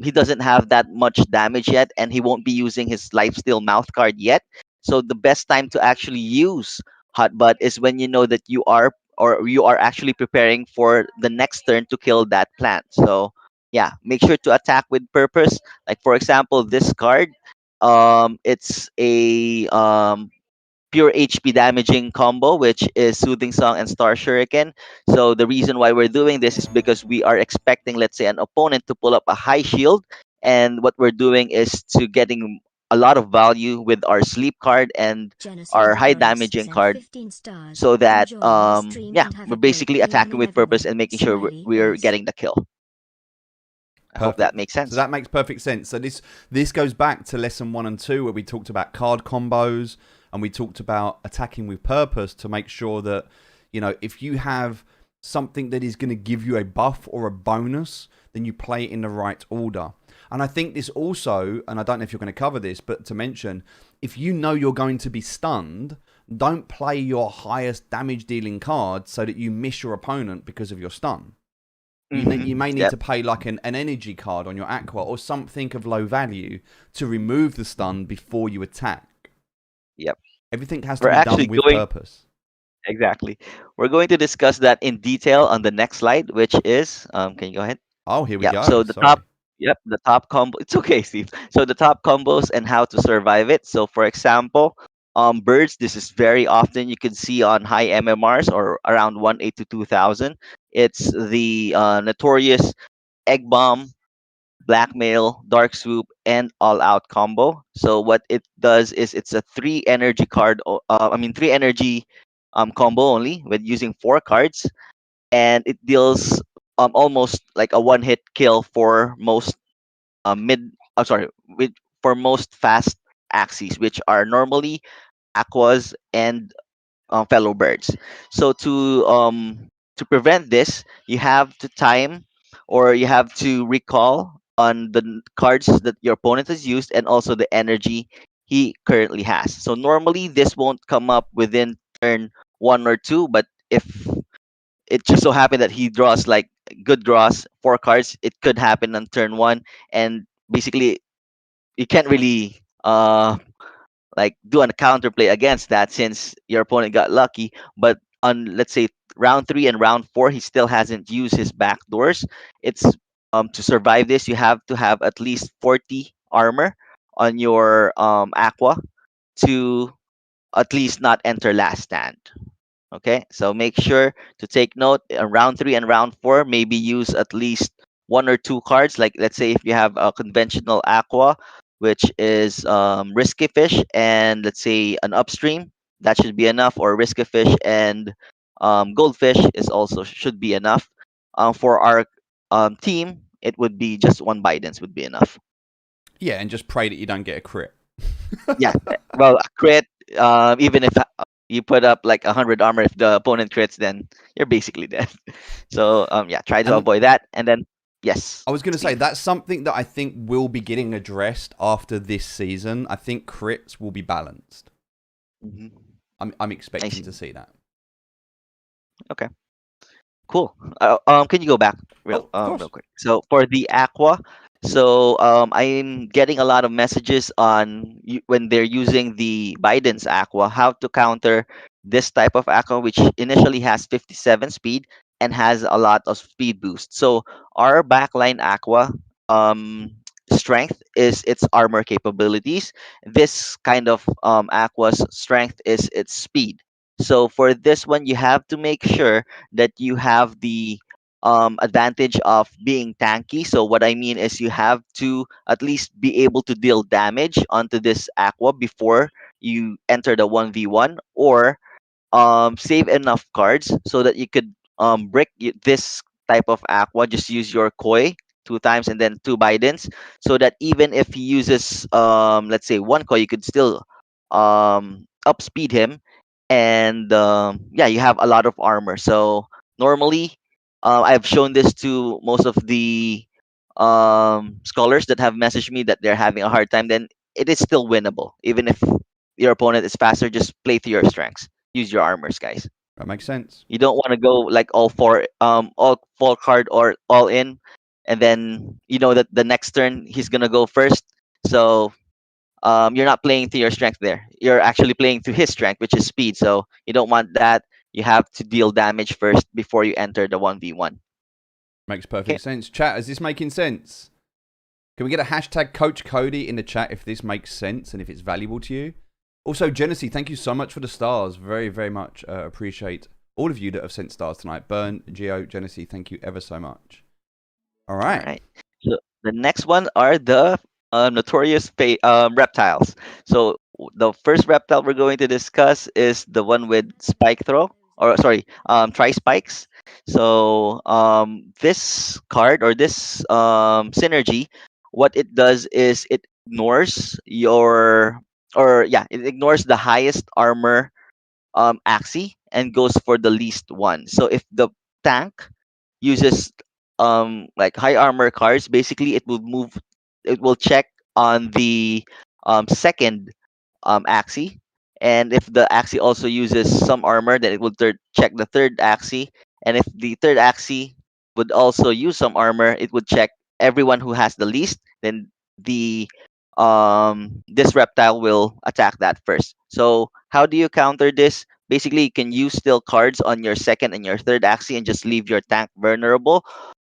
C: he doesn't have that much damage yet, and he won't be using his lifesteal mouth card yet. So the best time to actually use hot butt is when you know that you are actually preparing for the next turn to kill that plant. So yeah, make sure to attack with purpose. Like for example, this card, it's a pure HP damaging combo, which is Soothing Song and Star Shuriken. So the reason why we're doing this is because we are expecting, let's say, an opponent to pull up a high shield, and what we're doing is to getting a lot of value with our sleep card and our
B: Genocide
C: high
B: Goddess
C: damaging
B: sent
C: card,
B: 15 stars.
C: so that
B: Enjoy your stream
C: yeah,
B: and have
C: we're
B: a great
C: basically attacking
B: evening,
C: with purpose
B: everyone.
C: and making sure
B: Smiley
C: we're
B: face.
C: getting the kill. I hope that
A: Perfect.
C: makes
A: So
C: sense.
A: that makes perfect sense. So this goes back to lesson 1 and 2 where we talked about card combos and we talked about attacking with purpose to make sure that, you know, if you have something that is going to give you a buff or a bonus, then you play it in the right order. And I think this also, and I don't know if you're going to cover this, but to mention, if you know you're going to be stunned, don't play your highest damage dealing card so that you miss your opponent because of your stun. You may need
C: Yep.
A: to pay like an energy card on your aqua or something of low value to remove the stun before you attack.
C: Yep.
A: Everything has to
C: We're
A: be
C: actually
A: done with
C: going
A: purpose.
C: exactly. We're going to discuss that in detail on the next slide, which is can you go ahead?
A: Oh, here we
C: Yep.
A: go.
C: So the top,
A: Sorry.
C: yep, the top combo. It's okay, Steve. So the top combos and how to survive it. So for example, birds. This is very often you can see on high MMRs or around 1.8 to 2,000. It's the notorious egg bomb, blackmail, dark swoop, and all out combo. So what it does is it's a three energy three energy combo only with using four cards, and it deals almost like a one hit kill for most mid. Sorry, with for most fast axes, which are normally aquas and fellow birds. So to prevent this, you have to time or you have to recall on the cards that your opponent has used and also the energy he currently has. So normally this won't come up within turn one or two, but if it just so happened that he draws like good draws four cards, it could happen on turn one, and basically you can't really like do a counterplay against that since your opponent got lucky. But on, let's say, round three and round four, he still hasn't used his back doors. It's to survive this, you have to have at least 40 armor on your aqua to at least not enter last stand. Okay, so make sure to take note in round three and round four, maybe use at least one or two cards. Like, let's say, if you have a conventional aqua, which is risky fish, and let's say an upstream, that should be enough, or risky fish and goldfish is also should be enough. For our team, it would be just one Bidens would be enough.
A: Yeah, and just pray that you don't get a crit.
C: Yeah, well, a crit, even if you put up like 100 armor, if the opponent crits, then you're basically dead. So yeah, try to
A: And
C: avoid that. And then yes,
A: I was going to say
C: Steve.
A: that's something that I think will be getting addressed after this season. I think crits will be balanced.
C: Hmm.
A: I'm
C: I
A: expecting
C: see.
A: to see that.
C: Okay. Cool. Can you go back
A: Oh, of
C: real
A: course.
C: quick? So for the aqua, so I'm getting a lot of messages on when they're using the Biden's aqua, how to counter this type of aqua, which initially has 57 speed and has a lot of speed boost. So our backline aqua strength is its armor capabilities. This kind of aqua's strength is its speed. So for this one, you have to make sure that you have the advantage of being tanky. So what I mean is you have to at least be able to deal damage onto this aqua before you enter the 1v1, or save enough cards so that you could this type of aqua. Just use your koi two times and then two Bidens, so that even if he uses let's say one koi, you could still upspeed him, and yeah, you have a lot of armor. So normally, I've shown this to most of the scholars that have messaged me that they're having a hard time, then it is still winnable. Even if your opponent is faster, just play to your strengths. Use your armors, guys.
A: That makes sense.
C: You don't want to go like all four card or all in, and then you know that the next turn he's gonna go first. So you're not playing to your strength there. You're actually playing to his strength, which is speed. So you don't want that. You have to deal damage first before you enter the 1v1.
A: Makes
C: Okay.
A: perfect sense. Chat, is this making sense? Can we get a hashtag Coach Cody in the chat if this makes sense and if it's valuable to you? Also, Genesee, thank you so much for the stars. Very, very much appreciate all of you that have sent stars tonight. Burn, Geo, Genesee, thank you ever so much. All
C: All
A: right.
C: right. So the next one are the notorious reptiles. So the first reptile we're going to discuss is the one with spike throw, or sorry, tri spikes. So this card or this synergy, what it does is it ignores your, or yeah, it ignores the highest armor Axie and goes for the least one. So if the tank uses like high armor cards, basically it will check on the second Axie. And if the Axie also uses some armor, then it will check the third Axie. And if the third Axie would also use some armor, it would check everyone who has the least. Then the this reptile will attack that first. So how do you counter this? Basically, you can use still cards on your second and your third Axie and just leave your tank vulnerable.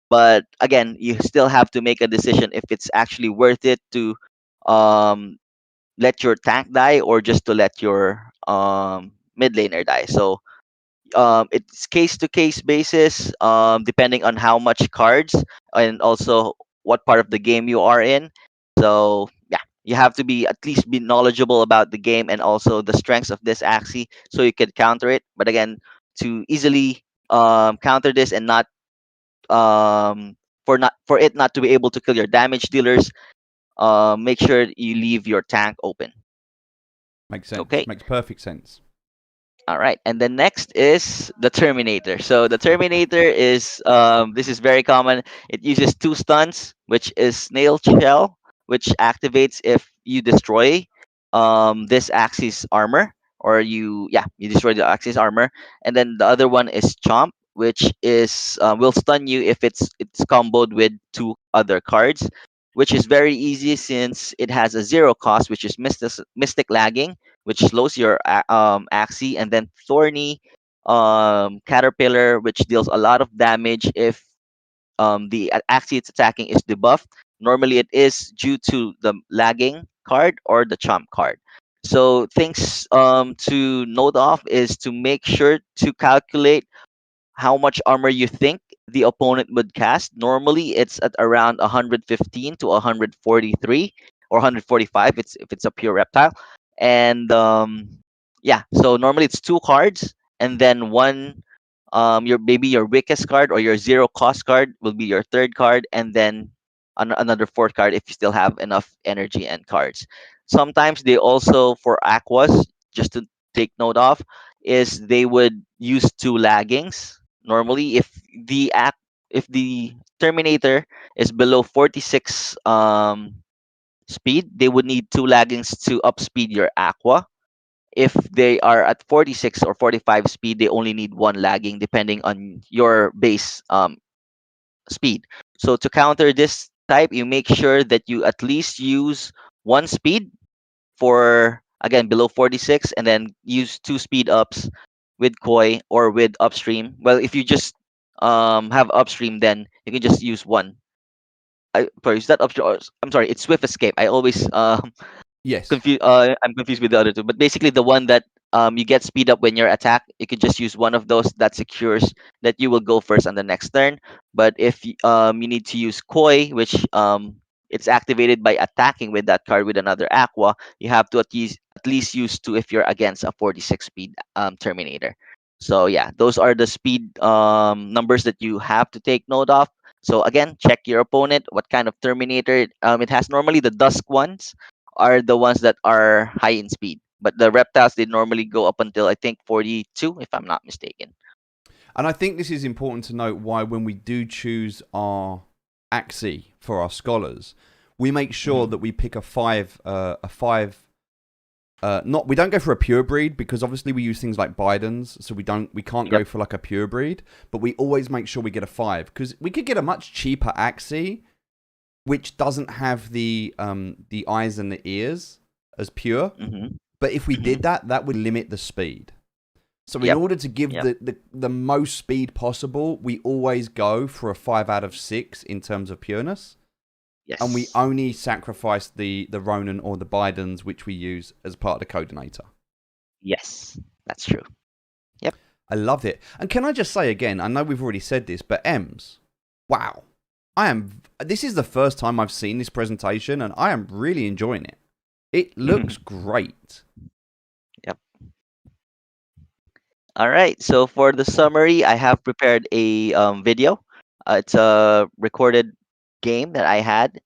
C: But again, you still have to make a decision if it's actually worth it to um, let your tank die or just to let your mid laner die. So it's case to case basis, depending on how much cards and also what part of the game you are in. So yeah, you have to be at least be knowledgeable about the game and also the strengths of this Axie so you can counter it. But again, to easily counter this and not for it not to be able to kill your damage dealers, make sure you leave your tank open.
A: Makes sense.
C: Okay.
A: Makes perfect sense.
C: All right, and then next is the Terminator. So the Terminator is this is very common. It uses two stuns, which is Snail Shell, which activates if you destroy this Axis armor, or you destroy the Axis armor, and then the other one is Chomp, which is will stun you if it's comboed with two other cards, which is very easy since it has a zero cost, which is Mystic Lagging, which slows your Axie, and then Thorny Caterpillar, which deals a lot of damage if the Axie it's attacking is debuffed. Normally, it is due to the lagging card or the chomp card. So things to note off is to make sure to calculate how much armor you think the opponent would cast. Normally, it's at around 115 to 143 or 145. If it's a pure reptile, and yeah. So normally it's two cards, and then one your maybe your weakest card or your zero cost card will be your third card, and then another fourth card if you still have enough energy and cards. Sometimes they also for aquas, just to take note of, is they would use two laggings. Normally, if the Terminator is below 46 speed, they would need two laggings to upspeed your aqua. If they are at 46 or 45 speed, they only need one lagging depending on your base speed. So to counter this type, you make sure that you at least use one speed for again below 46, and then use two speed ups with koi or with upstream. Well, if you just have upstream, then you can just use one. Sorry, is that upstream? I'm sorry, it's swift escape. I always
A: Yes.
C: I'm confused with the other two, but basically the one that you get speed up when you're attacked, you could just use one of those that secures that you will go first on the next turn. But if you need to use koi, which it's activated by attacking with that card with another aqua, you have to at least use two if you're against a 46 speed terminator. So yeah, those are the speed numbers that you have to take note of. So again, check your opponent, what kind of terminator it has. Normally the dusk ones are the ones that are high in speed. But the reptiles, they normally go up until I think 42, if I'm not mistaken.
A: And I think this is important to note why when we do choose our Axie for our scholars, we make sure
C: Mm-hmm.
A: that we pick a five. Not we don't go for a pure breed because obviously we use things like Bidens, so we can't go
C: Yep.
A: for like a pure breed, but we always make sure we get a 5 because we could get a much cheaper Axie which doesn't have the eyes and the ears as pure.
C: Mm-hmm.
A: But if we
C: Mm-hmm.
A: did that, that would limit the speed. So in
C: Yep.
A: order to give
C: Yep.
A: the most speed possible, we always go for a 5 out of 6 in terms of pureness. And we
C: Yes.
A: only sacrifice the Ronin or the Bidens, which we use as part of the Codinator.
C: Yes. That's true. Yep.
A: I love it. And can I just say again, I know we've already said this, but Ems, wow. This is the first time I've seen this presentation and I am really enjoying it. It looks great.
C: Yep. All right. So for the summary, I have prepared a video. It's a recorded game that I had.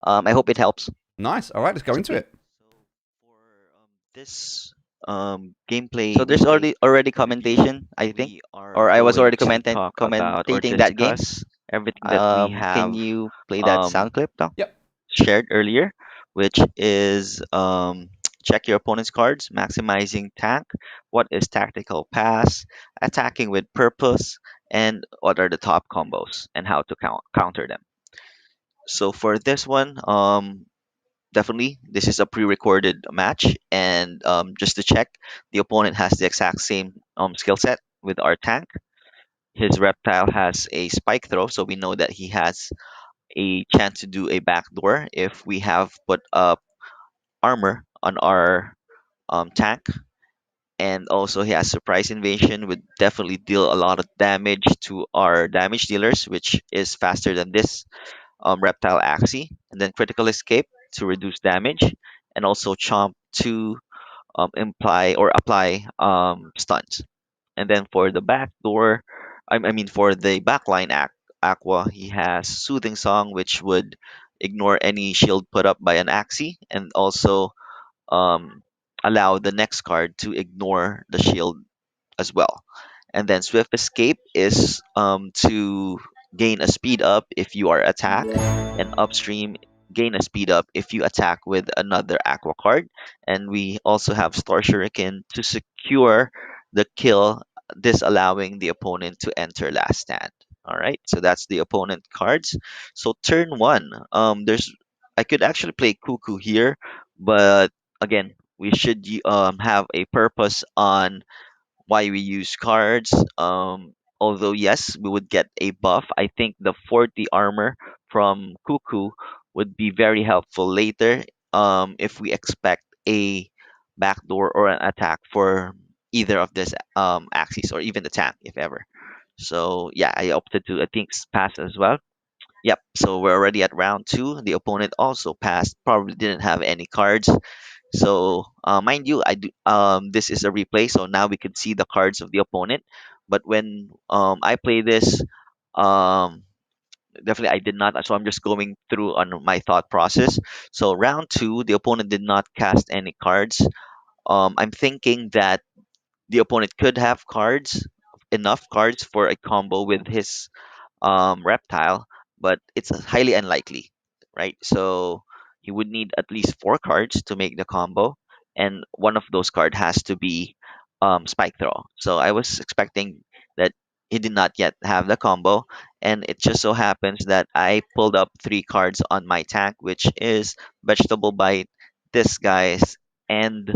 C: I hope it helps.
A: Nice. All right, let's go into
C: Okay.
A: it.
C: So for this gameplay, so there's already commentation, I think, or I was already commentating that game.
D: Everything that we
C: Can
D: have
C: you play that sound clip now?
A: Yep.
C: Shared earlier, which is check your opponent's cards, maximizing tank, what is tactical pass, attacking with purpose, and what are the top combos and how to counter them. So for this one, definitely this is a pre-recorded match, and just to check, the opponent has the exact same skill set with our tank. His reptile has a spike throw, so we know that he has a chance to do a backdoor if we have put up armor on our tank. And also he has surprise invasion, would definitely deal a lot of damage to our damage dealers, which is faster than this reptile axie. And then critical escape to reduce damage, and also chomp to imply or apply stuns. And then for the back door, I mean for the backline Aqua, he has Soothing Song, which would ignore any shield put up by an Axie, and also um, allow the next card to ignore the shield as well. And then Swift Escape is to gain a speed up if you are attacked, and Upstream gain a speed up if you attack with another Aqua card. And we also have Star Shuriken to secure the kill, disallowing the opponent to enter last stand. All right, so that's the opponent cards. So turn one, there's I could actually play Cuckoo here, but again, we should have a purpose on why we use cards. Although yes, we would get a buff. I think the 40 armor from Cuckoo would be very helpful later. If we expect a backdoor or an attack for either of this axes, or even the tank, if ever. So yeah, I opted to, I think, pass as well. Yep. So we're already at round two. The opponent also passed. Probably didn't have any cards. So mind you, I do. This is a replay, so now we could see the cards of the opponent. But when I play this, um, definitely I did not. So I'm just going through on my thought process. So round two, the opponent did not cast any cards. I'm thinking that the opponent could have cards, enough cards for a combo with his reptile, but it's highly unlikely, right? So he would need at least 4 cards to make the combo, and one of those cards has to be Spike Throw. So I was expecting that he did not yet have the combo, and it just so happens that I pulled up 3 cards on my tank, which is Vegetable Bite, Disguise, and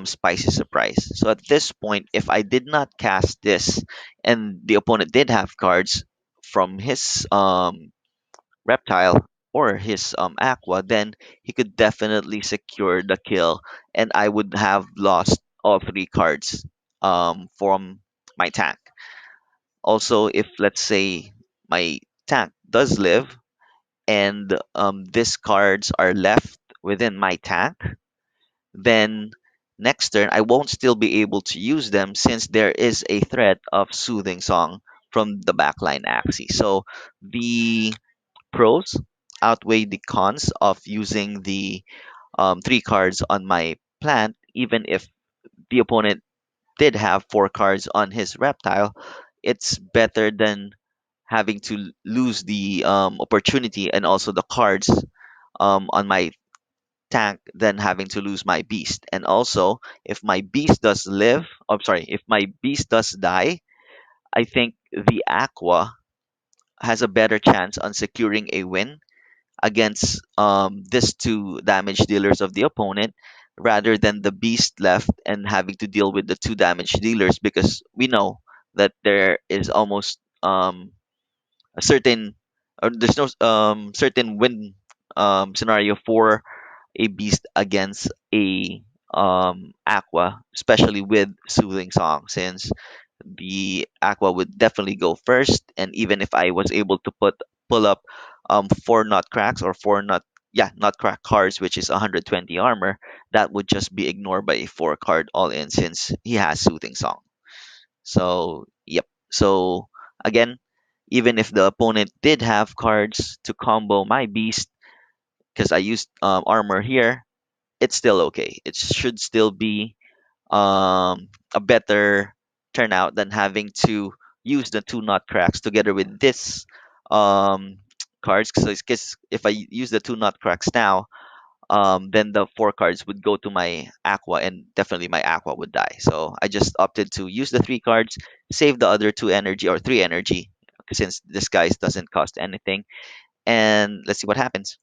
C: Spicy Surprise. So at this point, if I did not cast this and the opponent did have cards from his reptile or his aqua, then he could definitely secure the kill, and I would have lost all 3 cards from my tank. Also, if let's say my tank does live and these cards are left within my tank, then next turn I won't still be able to use them since there is a threat of Soothing Song from the backline Axie. So the pros outweigh the cons of using the 3 cards on my plant, even if the opponent did have 4 cards on his reptile. It's better than having to lose the opportunity and also the cards on my tank than having to lose my beast. And also, if my beast does live, I'm sorry, if my beast does die, I think the Aqua has a better chance on securing a win against these two damage dealers of the opponent rather than the beast left and having to deal with the two damage dealers, because we know that there is almost a certain or there's no certain win scenario for a beast against a aqua, especially with soothing song, since the aqua would definitely go first. And even if I was able to pull up four nut cracks or four nut, yeah, nut crack cards, which is 120 armor, that would just be ignored by a four card all in, since he has soothing song. So yep. So again, even if the opponent did have cards to combo my beast, because I used armor here, it's still okay. It should still be a better turnout than having to use the two nut cracks together with this um, cards. Because if I use the two nut cracks now, then the four cards would go to my aqua, and definitely my aqua would die. So I just opted to use the three cards, save the other two energy or three energy, since disguise doesn't cost anything, and let's see what happens.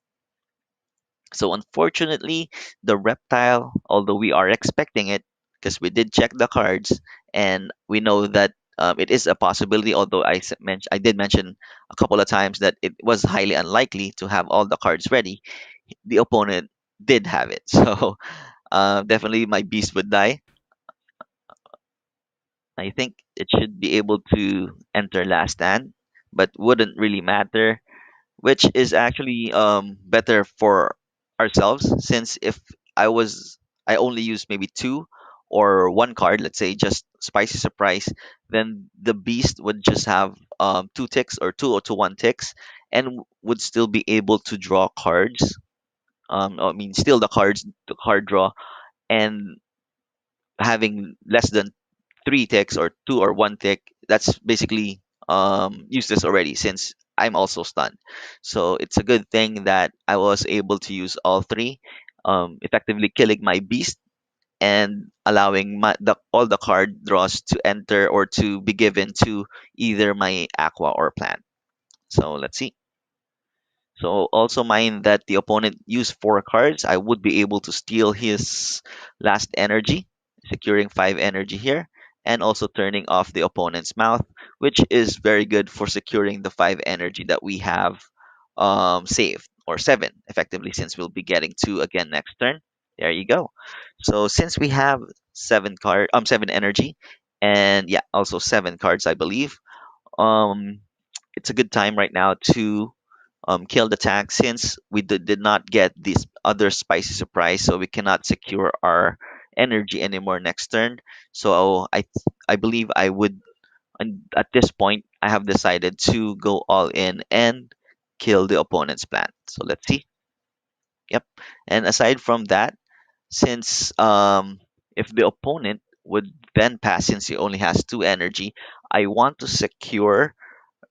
C: So unfortunately, the reptile, although we are expecting it, because we did check the cards and we know that it is a possibility. Although I did mention a couple of times that it was highly unlikely to have all the cards ready. The opponent did have it, so definitely my beast would die. I think it should be able to enter last stand, but wouldn't really matter, which is actually better for ourselves, since if I only use maybe two or one card, let's say just spicy surprise, then the beast would just have two ticks or two or two one ticks, and would still be able to draw cards. I mean, steal the cards, the card draw, and having less than three ticks or two or one tick, that's basically useless already, since I'm also stunned. So it's a good thing that I was able to use all three, effectively killing my beast and allowing all the card draws to enter or to be given to either my aqua or plant. So let's see. So also mind that the opponent used four cards, I would be able to steal his last energy, securing five energy here, and also turning off the opponent's mouth, which is very good for securing the five energy that we have saved, or seven effectively, since we'll be getting two again next turn. There you go. So since we have seven energy, and yeah, also seven cards, I believe. Um, it's a good time right now to kill the tank, since we did not get this other spicy surprise, so we cannot secure our energy anymore next turn. So I believe I would, and at this point I have decided to go all in and kill the opponent's plant. So let's see. Yep. And aside from that, since if the opponent would then pass, since he only has two energy, I want to secure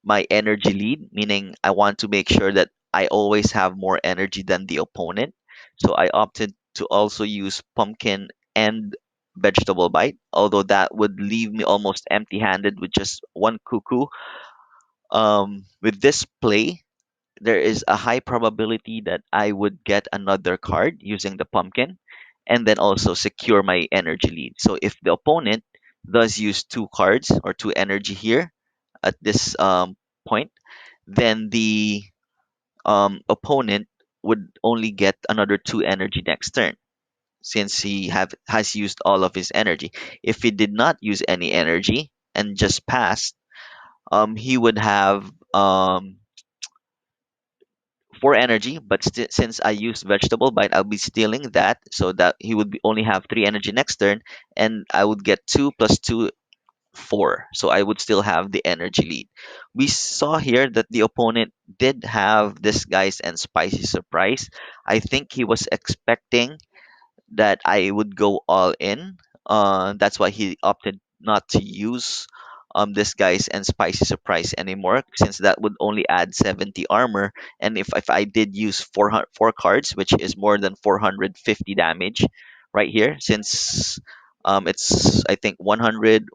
C: my energy lead, meaning I want to make sure that I always have more energy than the opponent. So I opted to also use pumpkin and vegetable bite, although that would leave me almost empty handed with just one cuckoo. With this play, there is a high probability that I would get another card using the pumpkin and then also secure my energy lead. So if the opponent does use two cards or two energy here at this point, then the opponent would only get another two energy next turn, since he have has used all of his energy. If he did not use any energy and just passed, he would have four energy, but since I used vegetable bite, I'll be stealing that, so that he would only have three energy next turn, and I would get two plus two, four. So I would still have the energy lead. We saw here that the opponent did have disguise and spicy surprise. I think he was expecting that I would go all in. That's why he opted not to use disguise and spicy surprise anymore, since that would only add 70 armor. And if I did use 4 cards, which is more than 450 damage right here, since it's I think 100,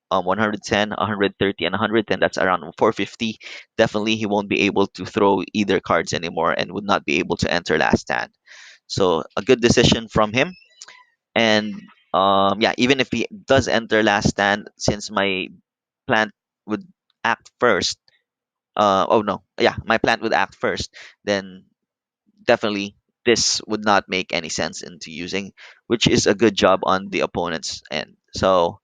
C: 110, 130, and 110, that's around 450. Definitely he won't be able to throw either cards anymore and would not be able to enter last stand. So a good decision from him. And yeah, even if he does enter last stand, since my plant would act first, oh no, yeah, my plant would act first, then definitely this would not make any sense into using, which is a good job on the opponent's end. So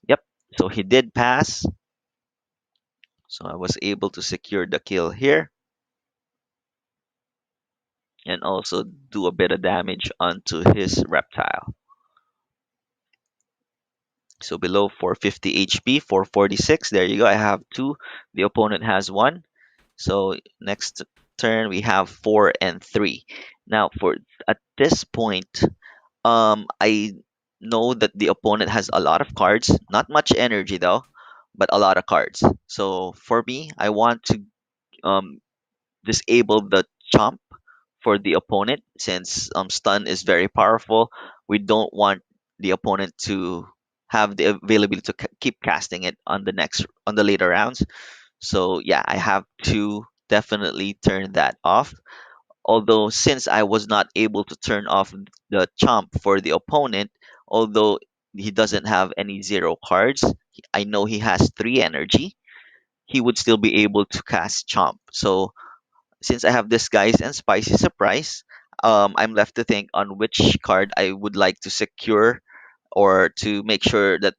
C: yep, so he did pass, so I was able to secure the kill here and also do a bit of damage onto his reptile. So below 450 HP, 446. There you go. I have two. The opponent has one. So next turn we have 4 and 3. Now for at this point, I know that the opponent has a lot of cards. Not much energy though, but a lot of cards. So for me, I want to um disable the chomp for the opponent, since stun is very powerful. We don't want the opponent to have the availability to keep casting it on the later rounds. So yeah, I have to definitely turn that off. Although since I was not able to turn off the chomp for the opponent, although he doesn't have any zero cards, I know he has 3 energy. He would still be able to cast chomp. So since I have Disguise and Spicy Surprise, I'm left to think on which card I would like to secure or to make sure that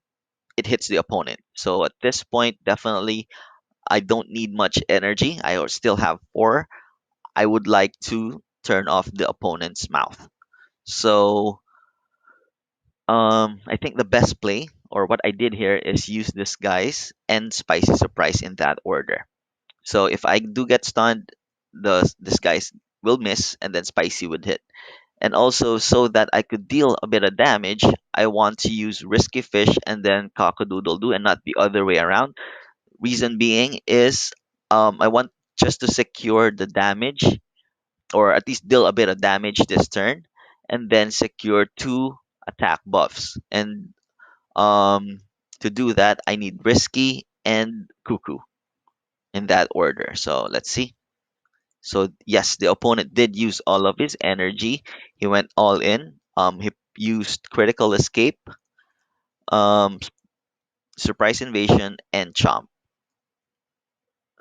C: it hits the opponent. So at this point, definitely, I don't need much energy. Still have 4. I would like to turn off the opponent's mouth. So I think the best play, or what I did here, is use Disguise and Spicy Surprise in that order. So if I do get stunned, the Disguise will miss and then Spicy would hit. And also, so that I could deal a bit of damage, I want to use Risky Fish and then Cockadoodle Doo and not the other way around. Reason being is I want just to secure the damage, or at least deal a bit of damage this turn, and then secure 2 attack buffs. And um, to do that, I need Risky and Cuckoo in that order. So let's see. So yes, the opponent did use all of his energy. He went all in. He used critical escape, um, surprise invasion, and chomp.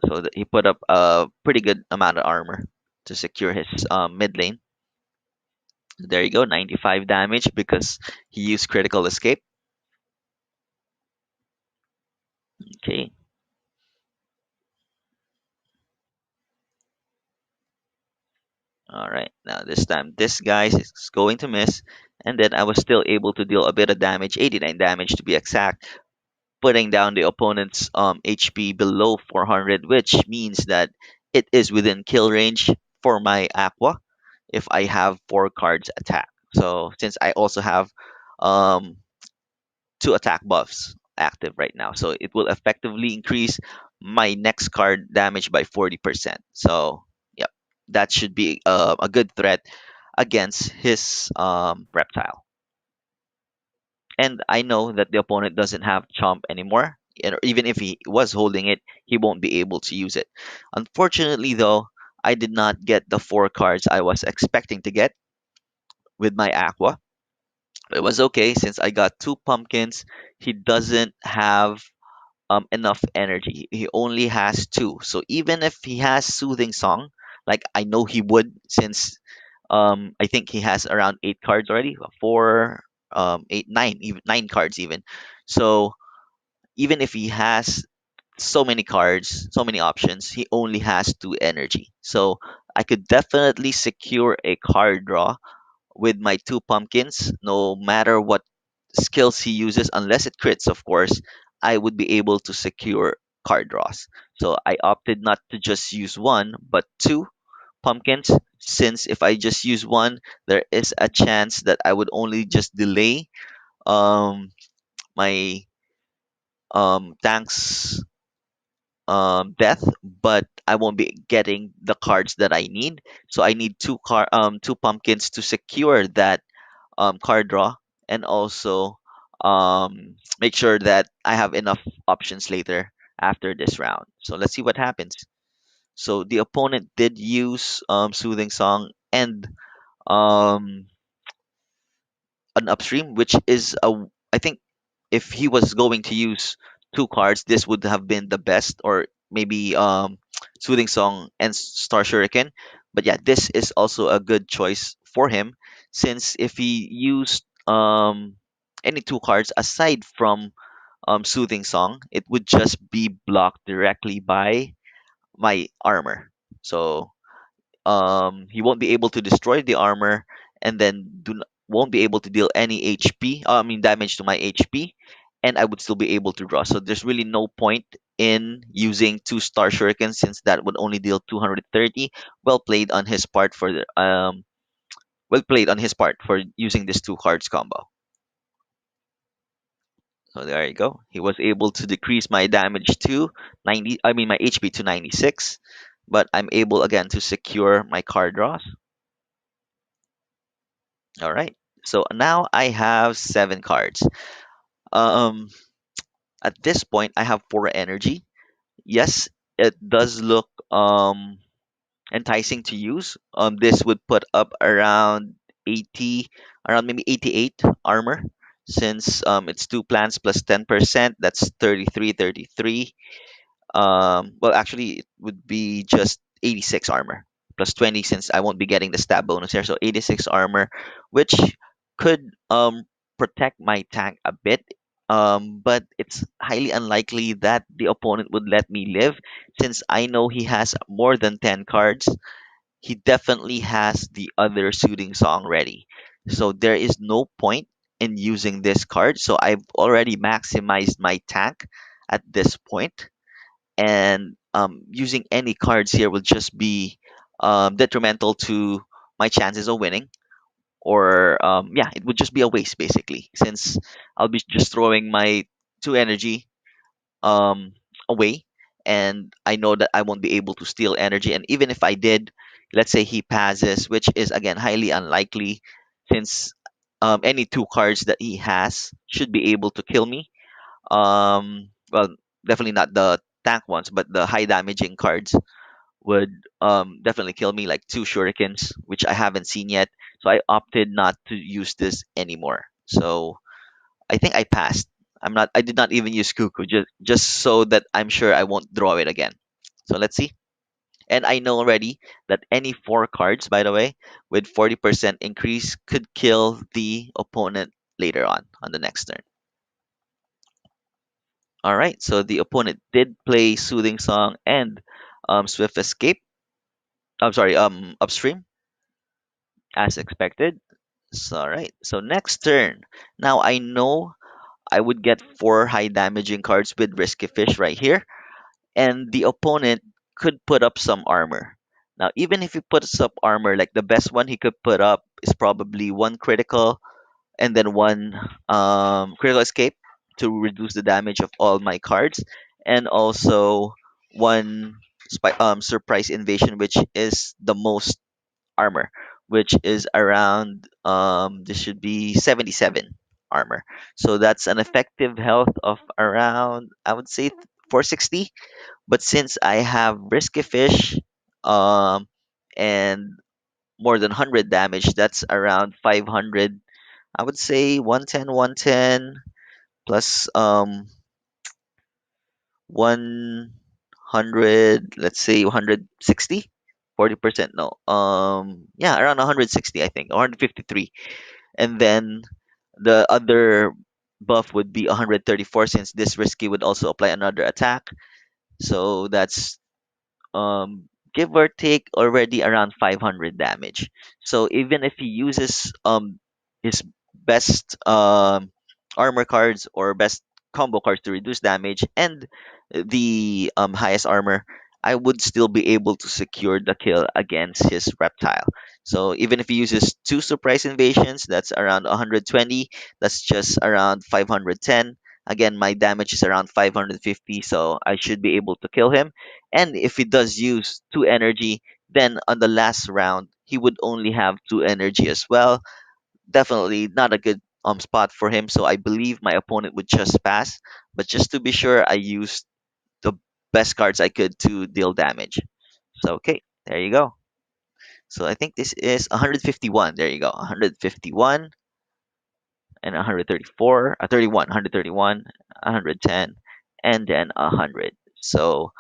C: So that he put up a pretty good amount of armor to secure his mid lane. There you go, 95 damage because he used critical escape. Okay, all right. Now this time, this guy is going to miss, and then I was still able to deal a bit of damage, 89 damage to be exact, putting down the opponent's HP below 400, which means that it is within kill range for my Aqua if I have 4 cards attack. So since I also have um, 2 attack buffs active right now, so it will effectively increase my next card damage by 40%. So yep, that should be a good threat against his reptile. And I know that the opponent doesn't have Chomp anymore. And even if he was holding it, he won't be able to use it. Unfortunately, though, I did not get the 4 cards I was expecting to get with my Aqua. It was okay since I got 2 pumpkins. He doesn't have enough energy. He only has 2. So even if he has Soothing Song, like I know he would, since I think he has around 8 cards already, 4, 8, 9, even 9 cards even. So even if he has so many cards, so many options, he only has 2 energy. So I could definitely secure a card draw with my 2 pumpkins, no matter what skills he uses, unless it crits, of course. I would be able to secure card draws. So I opted not to just use one, but 2 pumpkins, since if I just use one, there is a chance that I would only just delay um my tank's death, but I won't be getting the cards that I need. So I need two pumpkins to secure that card draw, and also make sure that I have enough options later after this round. So let's see what happens. So the opponent did use Soothing Song and um, an upstream, which is I think if he was going to use two cards, this would have been the best, or maybe Soothing Song and Star Shuriken. But yeah, this is also a good choice for him, since if he used any two cards aside from Soothing Song, it would just be blocked directly by my armor. So he won't be able to destroy the armor, and then won't be able to deal any HP, I mean damage to my HP, and I would still be able to draw. So there's really no point in using two star shurikens, since that would only deal 230. Well played on his part for using this two cards combo. So there you go. He was able to decrease my damage to 90, I mean my HP to 96, but I'm able again to secure my card draws. All right. So now I have 7 cards. Um, at this point, I have 4 energy. Yes, it does look enticing to use. This would put up around 80, around maybe 88 armor, since it's two plants plus 10%. That's 33, 33. Well, actually, it would be just 86 armor plus 20, since I won't be getting the stab bonus here. So 86 armor, which could protect my tank a bit. But it's highly unlikely that the opponent would let me live, since I know he has more than 10 cards. He definitely has the other Soothing Song ready. So there is no point in using this card. So I've already maximized my tank at this point, and using any cards here will just be detrimental to my chances of winning, or yeah, it would just be a waste basically, since I'll be just throwing my 2 energy um, away, and I know that I won't be able to steal energy. And even if I did, let's say he passes, which is again highly unlikely, since any two cards that he has should be able to kill me. Well, definitely not the tank ones, but the high damaging cards would definitely kill me, like two shurikens, which I haven't seen yet. So I opted not to use this anymore. So I think I passed. I did not even use Cuckoo, just so that I'm sure I won't draw it again. So let's see. And I know already that any 4 cards, by the way, with 40% increase could kill the opponent later on the next turn. All right, so the opponent did play Soothing Song and Swift Escape. I'm sorry, Upstream, as expected. So, all right, so next turn. Now I know I would get 4 high damaging cards with Risky Fish right here, and the opponent could put up some armor. Now, even if he puts up armor, like the best one he could put up is probably 1 critical and then 1 critical escape to reduce the damage of all my cards, and also one surprise invasion, which is the most armor, which is around this should be 77 armor. So that's an effective health of around, I would say, 460. But since I have Risky Fish um and more than 100 damage, that's around 500. I would say 110, 110 plus 100, let's say 160, 40%, no. Yeah, around 160, I think, 153. And then the other buff would be 134, since this risky would also apply another attack. So that's give or take already around 500 damage. So even if he uses his best armor cards or best combo cards to reduce damage and the highest armor, I would still be able to secure the kill against his reptile. So even if he uses 2 surprise invasions, that's around 120. That's just around 510. Again, my damage is around 550, so I should be able to kill him. And if he does use 2 energy, then on the last round, he would only have 2 energy as well. Definitely not a good spot for him, so I believe my opponent would just pass. But just to be sure, I used the best cards I could to deal damage. So okay, there you go. So I think this is 151. There you go. 151 and 134, 31, 131, 110, and then 100. So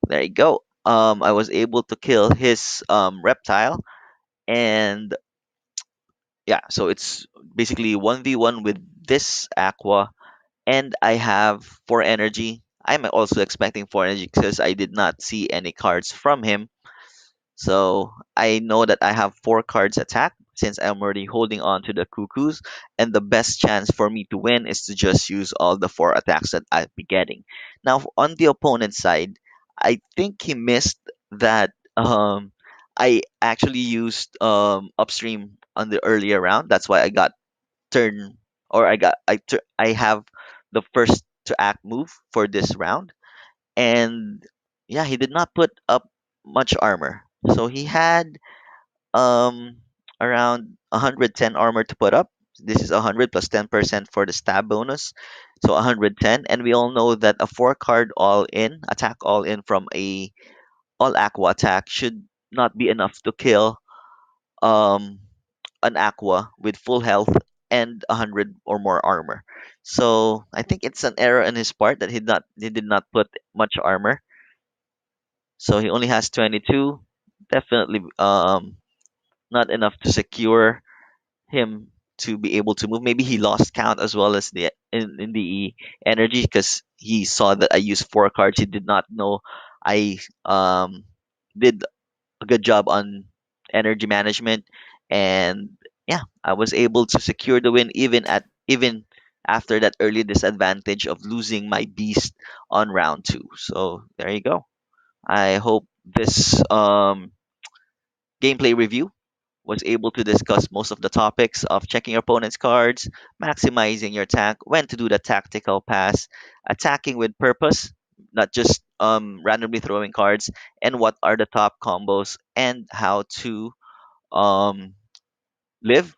C: there you go. I was able to kill his reptile, and yeah, so it's basically 1v1 with this aqua, and I have 4 energy. I'm also expecting 4 energy because I did not see any cards from him. So I know that I have 4 cards attack since I'm already holding on to the cuckoos, and the best chance for me to win is to just use all the 4 attacks that I'll be getting. Now on the opponent's side, I think he missed that I actually used upstream on the earlier round. That's why I got turn or I have the first to act move for this round. And yeah, he did not put up much armor. So he had um around 110 armor to put up. This is 100 plus 10% for the stab bonus. So 110, and we all know that a 4 card all in, attack all in from a all aqua attack should not be enough to kill um an aqua with full health and 100 or more armor. So I think it's an error on his part that he did not put much armor. So he only has 22. Definitely not enough to secure him to be able to move. Maybe he lost count as well as in the energy because he saw that I used 4 cards. He did not know I did a good job on energy management, and yeah, I was able to secure the win even after that early disadvantage of losing my beast on round 2. So there you go. I hope this gameplay review was able to discuss most of the topics of checking your opponent's cards, maximizing your attack, when to do the tactical pass, attacking with purpose, not just randomly throwing cards, and what are the top combos, and how to um, live,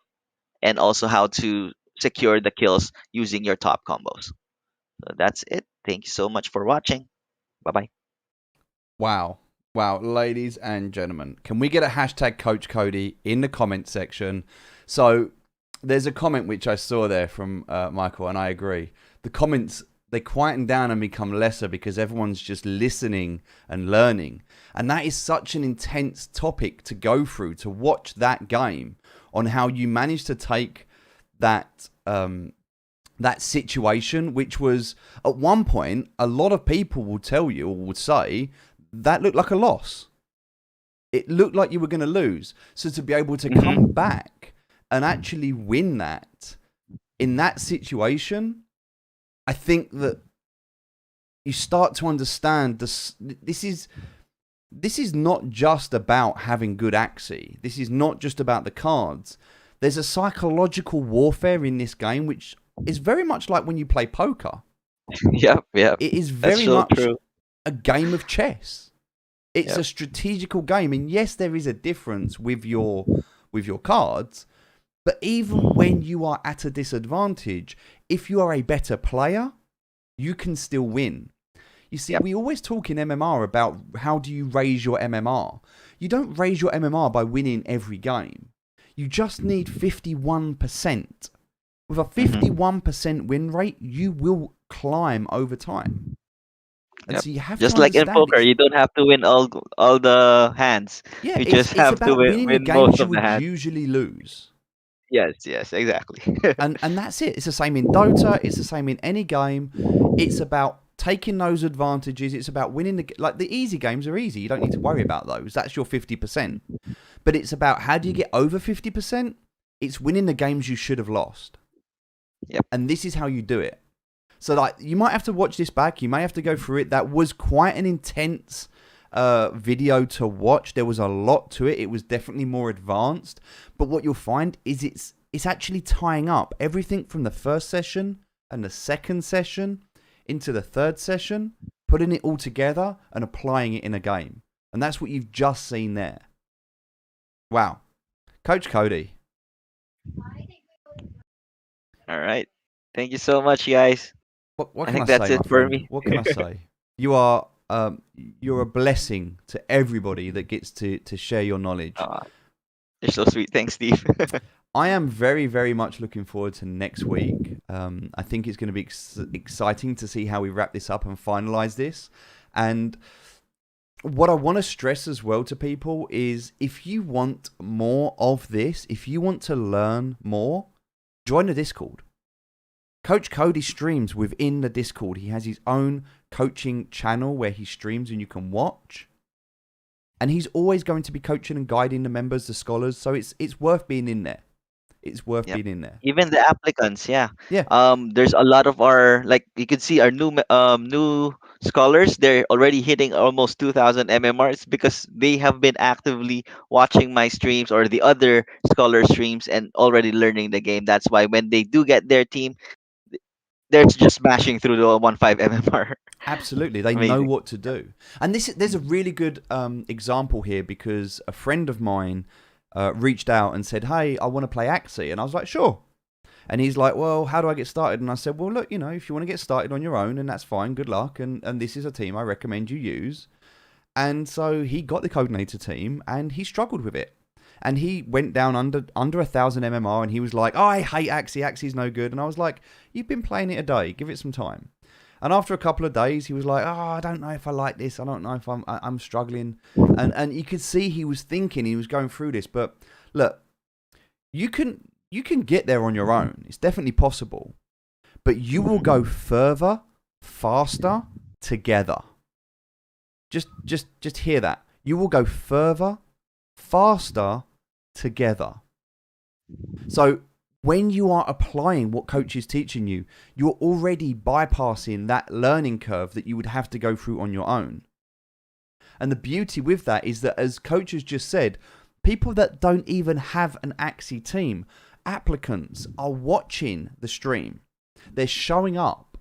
C: and also how to secure the kills using your top combos. So that's it. Thank you so much for watching. Bye bye.
A: Wow. Wow, ladies and gentlemen, can we get a hashtag Coach Cody in the comment section? So there's a comment which I saw there from Michael, and I agree. The comments, they quieten down and become lesser because everyone's just listening and learning. And that is such an intense topic to go through, to watch that game on how you managed to take that that situation, which was at one point, a lot of people will tell you or would say, that looked like a loss. It looked like you were going to lose. So to be able to come back and actually win that in that situation, I think that you start to understand this. This is not just about having good Axie. This is not just about the cards. There's a psychological warfare in this game, which is very much like when you play poker.
C: Yep.
A: It is very
C: so
A: much
C: true.
A: a game of chess. It's a strategical game, and yes, there is a difference with your cards, but even when you are at a disadvantage, if you are a better player, you can still win. You see, we always talk in MMR about how do you raise your MMR. You don't raise your MMR by winning every game. You just need 51%. With a 51% win rate, you will climb over time. And so you have
C: Just
A: to
C: like in
A: understand
C: poker, you don't have to win all the hands.
A: yeah,
C: You just
A: it's
C: have to
A: about winning the
C: win
A: games
C: most
A: you
C: of the
A: would
C: hands.
A: usually lose.
C: Yes, exactly.
A: And that's it. It's the same in Dota. It's the same in any game. It's about taking those advantages. It's about winning the easy games are easy. You don't need to worry about those. That's your 50%. But it's about how do you get over 50%? It's winning the games you should have lost.
C: Yep.
A: And this is how you do it. So like you might have to watch this back. You may have to go through it. That was quite an intense video to watch. There was a lot to it. It was definitely more advanced. But what you'll find is it's actually tying up everything from the first session and the second session into the third session, putting it all together and applying it in a game. And that's what you've just seen there. Wow. Coach Cody.
C: All right. Thank you so much, guys.
A: What
C: I
A: can I
C: think that's
A: say, my
C: it for
A: friend?
C: me.
A: What can I say? You're a blessing to everybody that gets to share your knowledge.
C: You're so sweet. Thanks, Steve.
A: I am very, very much looking forward to next week. I think it's going to be exciting to see how we wrap this up and finalize this. And what I want to stress as well to people is if you want more of this, if you want to learn more, join the Discord. Coach Cody streams within the Discord. He has his own coaching channel where he streams and you can watch. And he's always going to be coaching and guiding the members, the scholars. So it's worth being in there. It's worth being in there.
C: Even the applicants, yeah.
A: Yeah.
C: There's a lot of our, like you can see our new scholars. They're already hitting almost 2,000 MMRs because they have been actively watching my streams or the other scholar streams and already learning the game. That's why when they do get their team, they're just smashing through the 1.5 MMR.
A: Absolutely, they know what to do. And there's a really good example here because a friend of mine reached out and said, "Hey, I want to play Axie," and I was like, "Sure." And he's like, "Well, how do I get started?" And I said, "Well, look, if you want to get started on your own, and that's fine, good luck. And this is a team I recommend you use." And so he got the Coordinator team, and he struggled with it. And he went down under 1,000 MMR, and he was like, "Oh, I hate Axie. Axie's no good." And I was like, "You've been playing it a day. Give it some time." And after a couple of days, he was like, "Oh, I don't know if I like this. I don't know if I'm struggling." And you could see he was thinking, he was going through this. But look, you can get there on your own. It's definitely possible. But you will go further, faster together. Just hear that. You will go further, faster together. So when you are applying what coach is teaching you, you're already bypassing that learning curve that you would have to go through on your own. And the beauty with that is that, as coach has just said, people that don't even have an Axie team, applicants are watching the stream. They're showing up.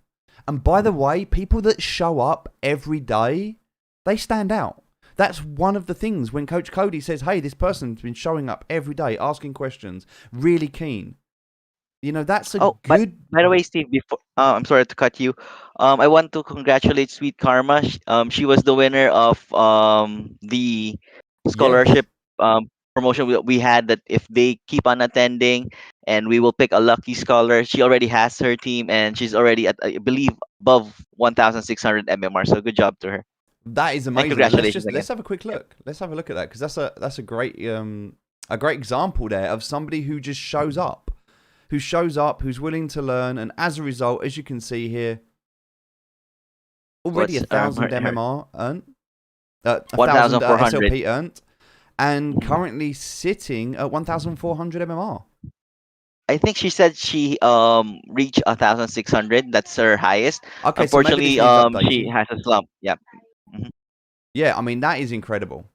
A: And by the way, people that show up every day, they stand out. That's one of the things when Coach Cody says, "Hey, this person's been showing up every day, asking questions, really keen." That's a good...
C: By the way, Steve, before I'm sorry to cut you. I want to congratulate Sweet Karma. She was the winner of the
A: Yes.
C: scholarship promotion that we had. That if they keep on attending, and we will pick a lucky scholar. She already has her team, and she's already at, I believe, above 1,600 MMR. So good job to her.
A: That is
C: And
A: amazing. And
C: congratulations again.
A: let's have a quick look. Let's have a look at that because that's a great example there of somebody who just shows up, who's willing to learn, and as a result, as you can see here, already 1,000 MMR earned, 1,000 SLP earned, and currently sitting at 1,400 MMR.
C: I think she said she reached 1,600. That's her highest.
A: Okay,
C: Unfortunately,
A: so maybe this needs
C: she
A: updating.
C: has a slump. Yeah. Mhm.
A: Yeah, I mean, that is incredible.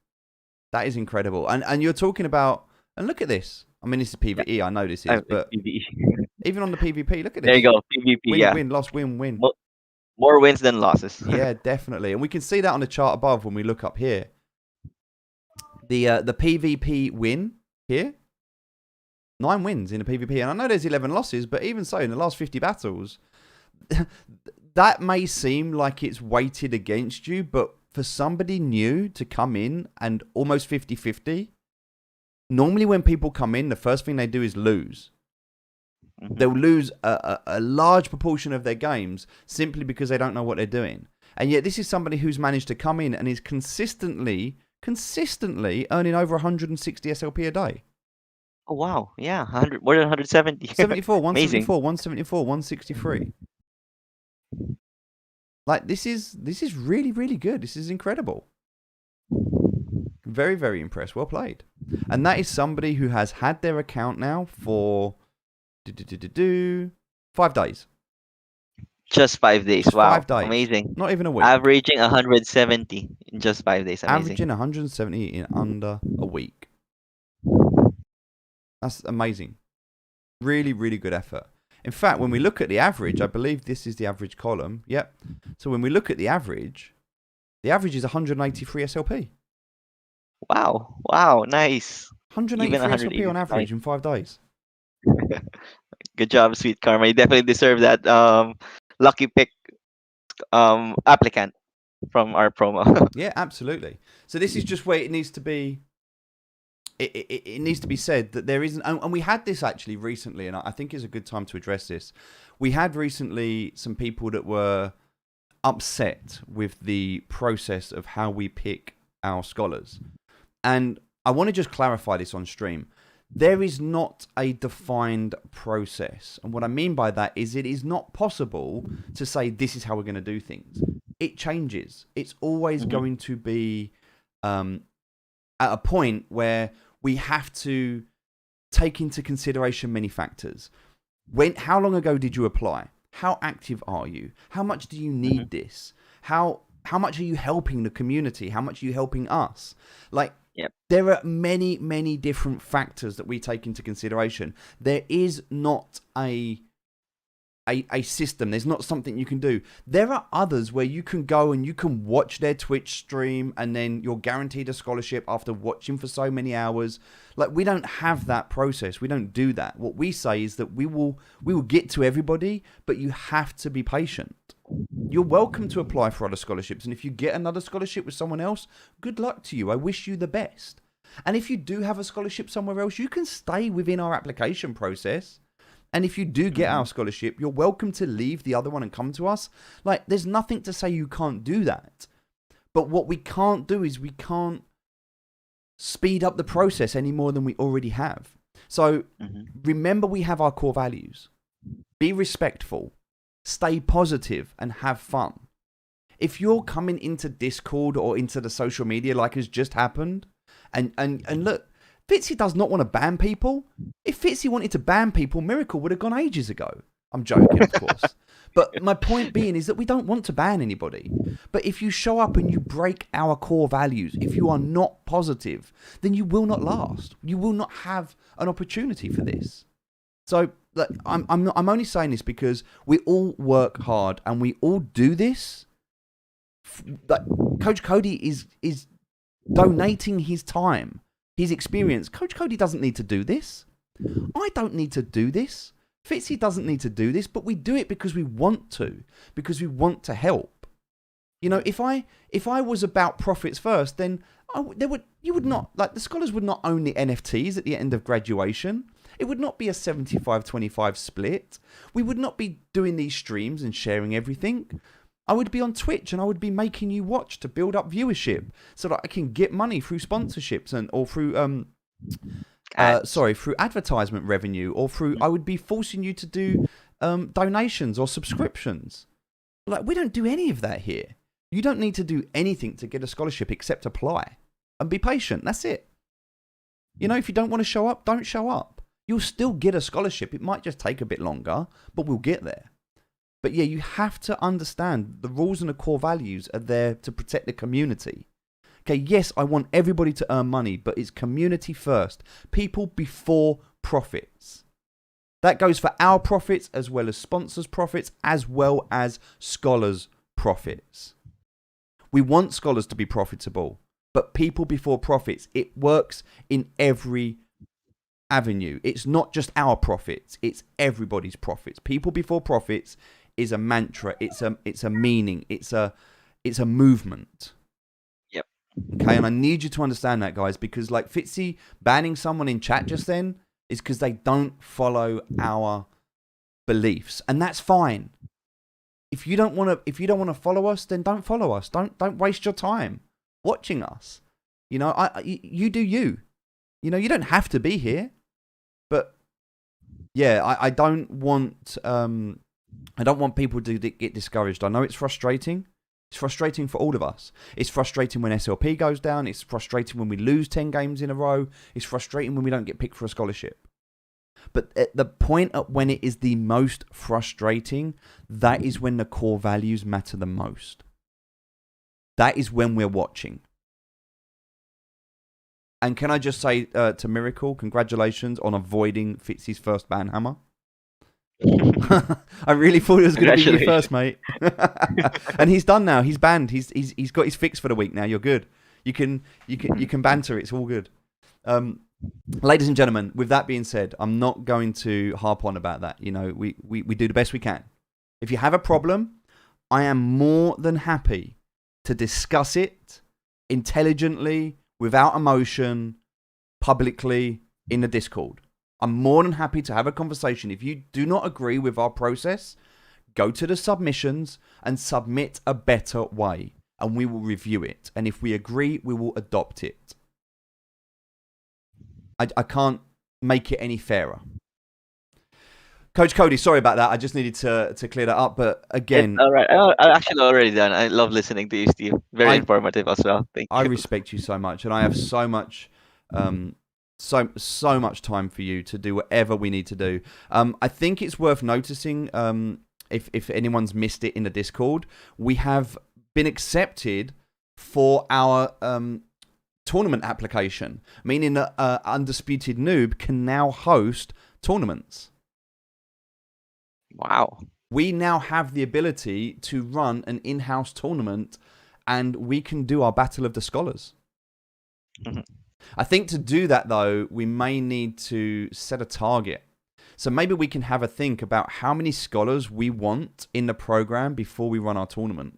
A: That is incredible. And you're talking about, and look at this. I mean, this is PvE. I know this is, but
C: PvE.
A: even on the PvP, look at this.
C: There you go. PvP.
A: Win,
C: Yeah.
A: win, loss, win, win.
C: More wins than losses.
A: Yeah, definitely. And we can see that on the chart above when we look up here. The PvP win here, 9 wins in the PvP. And I know there's 11 losses, but even so, in the last 50 battles, that may seem like it's weighted against you, but for somebody new to come in and almost 50-50, normally when people come in, the first thing they do is lose. They'll lose a large proportion of their games simply because they don't know what they're doing. And yet this is somebody who's managed to come in and is consistently earning over 160 SLP a day.
C: Oh wow, yeah, 100, more than 170.
A: 74, 174,
C: Amazing.
A: 174, 163. Like this is really, really good. This is incredible. Very, very impressed. Well played. And that is somebody who has had their account now for 5 days.
C: Just 5 days.
A: Just
C: Wow,
A: 5 days.
C: amazing.
A: Not even a week.
C: Averaging 170 in just 5 days. Amazing.
A: Averaging 170 in under a week. That's amazing. Really, really good effort. In fact, when we look at the average, I believe this is the average column. Yep. So when we look at the average is 183 SLP.
C: Wow, nice. Even
A: 183 SLP on
C: 180.
A: average in 5 days.
C: Good job, Sweet Karma. You definitely deserve that lucky pick applicant from our promo.
A: Yeah, absolutely. So this is just where it needs to be. It needs to be said that there isn't, and we had this actually recently, and I think it's a good time to address this. We had recently some people that were upset with the process of how we pick our scholars. And I want to just clarify this on stream. There is not a defined process. And what I mean by that is it is not possible to say this is how we're going to do things. It changes. It's always going to be at a point where we have to take into consideration many factors. How long ago did you apply? How active are you? How much do you need this? How much are you helping the community? How much are you helping us? Like, there are many, many different factors that we take into consideration. There is not a system. There's not something you can do. There are others where you can go and you can watch their Twitch stream and then you're guaranteed a scholarship after watching for so many hours. Like, we don't have that process. We don't do that. What we say is that we will get to everybody, but you have to be patient. You're welcome to apply for other scholarships. And if you get another scholarship with someone else, good luck to you. I wish you the best. And if you do have a scholarship somewhere else, you can stay within our application process. And if you do get our scholarship, you're welcome to leave the other one and come to us. Like, there's nothing to say you can't do that. But what we can't do is we can't speed up the process any more than we already have. So remember, we have our core values. Be respectful, stay positive, and have fun. If you're coming into Discord or into the social media like has just happened, and look, Fitzy does not want to ban people. If Fitzy wanted to ban people, Miracle would have gone ages ago. I'm joking, of course. But my point being is that we don't want to ban anybody. But if you show up and you break our core values, if you are not positive, then you will not last. You will not have an opportunity for this. So like, I'm only saying this because we all work hard and we all do this. Like, Coach Cody is donating his time, his experience. Coach Cody doesn't need to do this. I don't need to do this. Fitzy doesn't need to do this, but we do it because we want to, because we want to help. You know, if I was about profits first, then you would not, like, the scholars would not own the NFTs at the end of graduation. It would not be a 75-25 split. We would not be doing these streams and sharing everything. I would be on Twitch and I would be making you watch to build up viewership so that I can get money through sponsorships or through through advertisement revenue, or through, I would be forcing you to do donations or subscriptions. Like, we don't do any of that here. You don't need to do anything to get a scholarship except apply and be patient. That's it. You know, if you don't want to show up, don't show up. You'll still get a scholarship. It might just take a bit longer, but we'll get there. But yeah, you have to understand the rules and the core values are there to protect the community. Okay, yes, I want everybody to earn money, but it's community first. People before profits. That goes for our profits as well as sponsors' profits as well as scholars' profits. We want scholars to be profitable, but people before profits. It works in every avenue. It's not just our profits, it's everybody's profits. People before profits is a mantra, it's a meaning, it's a movement.
C: Yep.
A: Okay, and I need you to understand that, guys, because like Fitzy banning someone in chat just then is because they don't follow our beliefs, and that's fine. If you don't want to follow us, then don't follow us. Don't waste your time watching us. You know, you do you. You know, you don't have to be here, but yeah, I don't want people to get discouraged. I know it's frustrating. It's frustrating for all of us. It's frustrating when SLP goes down. It's frustrating when we lose 10 games in a row. It's frustrating when we don't get picked for a scholarship. But at the point at when it is the most frustrating, that is when the core values matter the most. That is when we're watching. And can I just say to Miracle, congratulations on avoiding Fitzy's first ban hammer. I really thought it was going to be you
C: Congratulations.
A: first, mate. And he's done now. He's banned. He's got his fix for the week now. You're good. You can banter. It's all good. Ladies and gentlemen, with that being said, I'm not going to harp on about that. You know, we do the best we can. If you have a problem, I am more than happy to discuss it intelligently, without emotion, publicly in the Discord. I'm more than happy to have a conversation. If you do not agree with our process, go to the submissions and submit a better way, and we will review it. And if we agree, we will adopt it. I can't make it any fairer. Coach Cody, sorry about that. I just needed to clear that up. But
C: It's
A: again,
C: all right. I'm actually already done. I love listening to you, Steve. Very
A: I
C: informative as well. Thank
A: I
C: you.
A: respect you so much, and I have so much, so much time for you to do whatever we need to do. I think it's worth noticing, if anyone's missed it in the Discord, we have been accepted for our tournament application, meaning that Undisputed Noob can now host tournaments.
C: Wow.
A: We now have the ability to run an in-house tournament, and we can do our Battle of the Scholars.
C: Mhm.
A: I think to do that, though, we may need to set a target. So maybe we can have a think about how many scholars we want in the program before we run our tournament.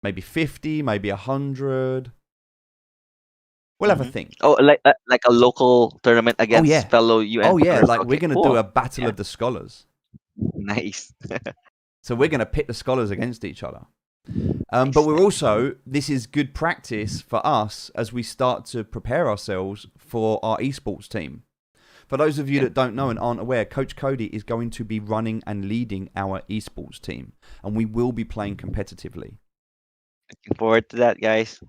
A: Maybe 50, maybe 100. We'll have a think.
C: Oh, like a local tournament against
A: yeah.
C: fellow UN
A: Oh, yeah,
C: players.
A: like
C: Okay,
A: we're going to
C: cool.
A: do a Battle
C: Yeah.
A: of the Scholars.
C: Nice.
A: So we're going to pit the scholars against each other. But we're also, this is good practice for us as we start to prepare ourselves for our esports team. For those of you that don't know and aren't aware, Coach Cody is going to be running and leading our esports team, and we will be playing competitively.
C: Looking forward to that, guys.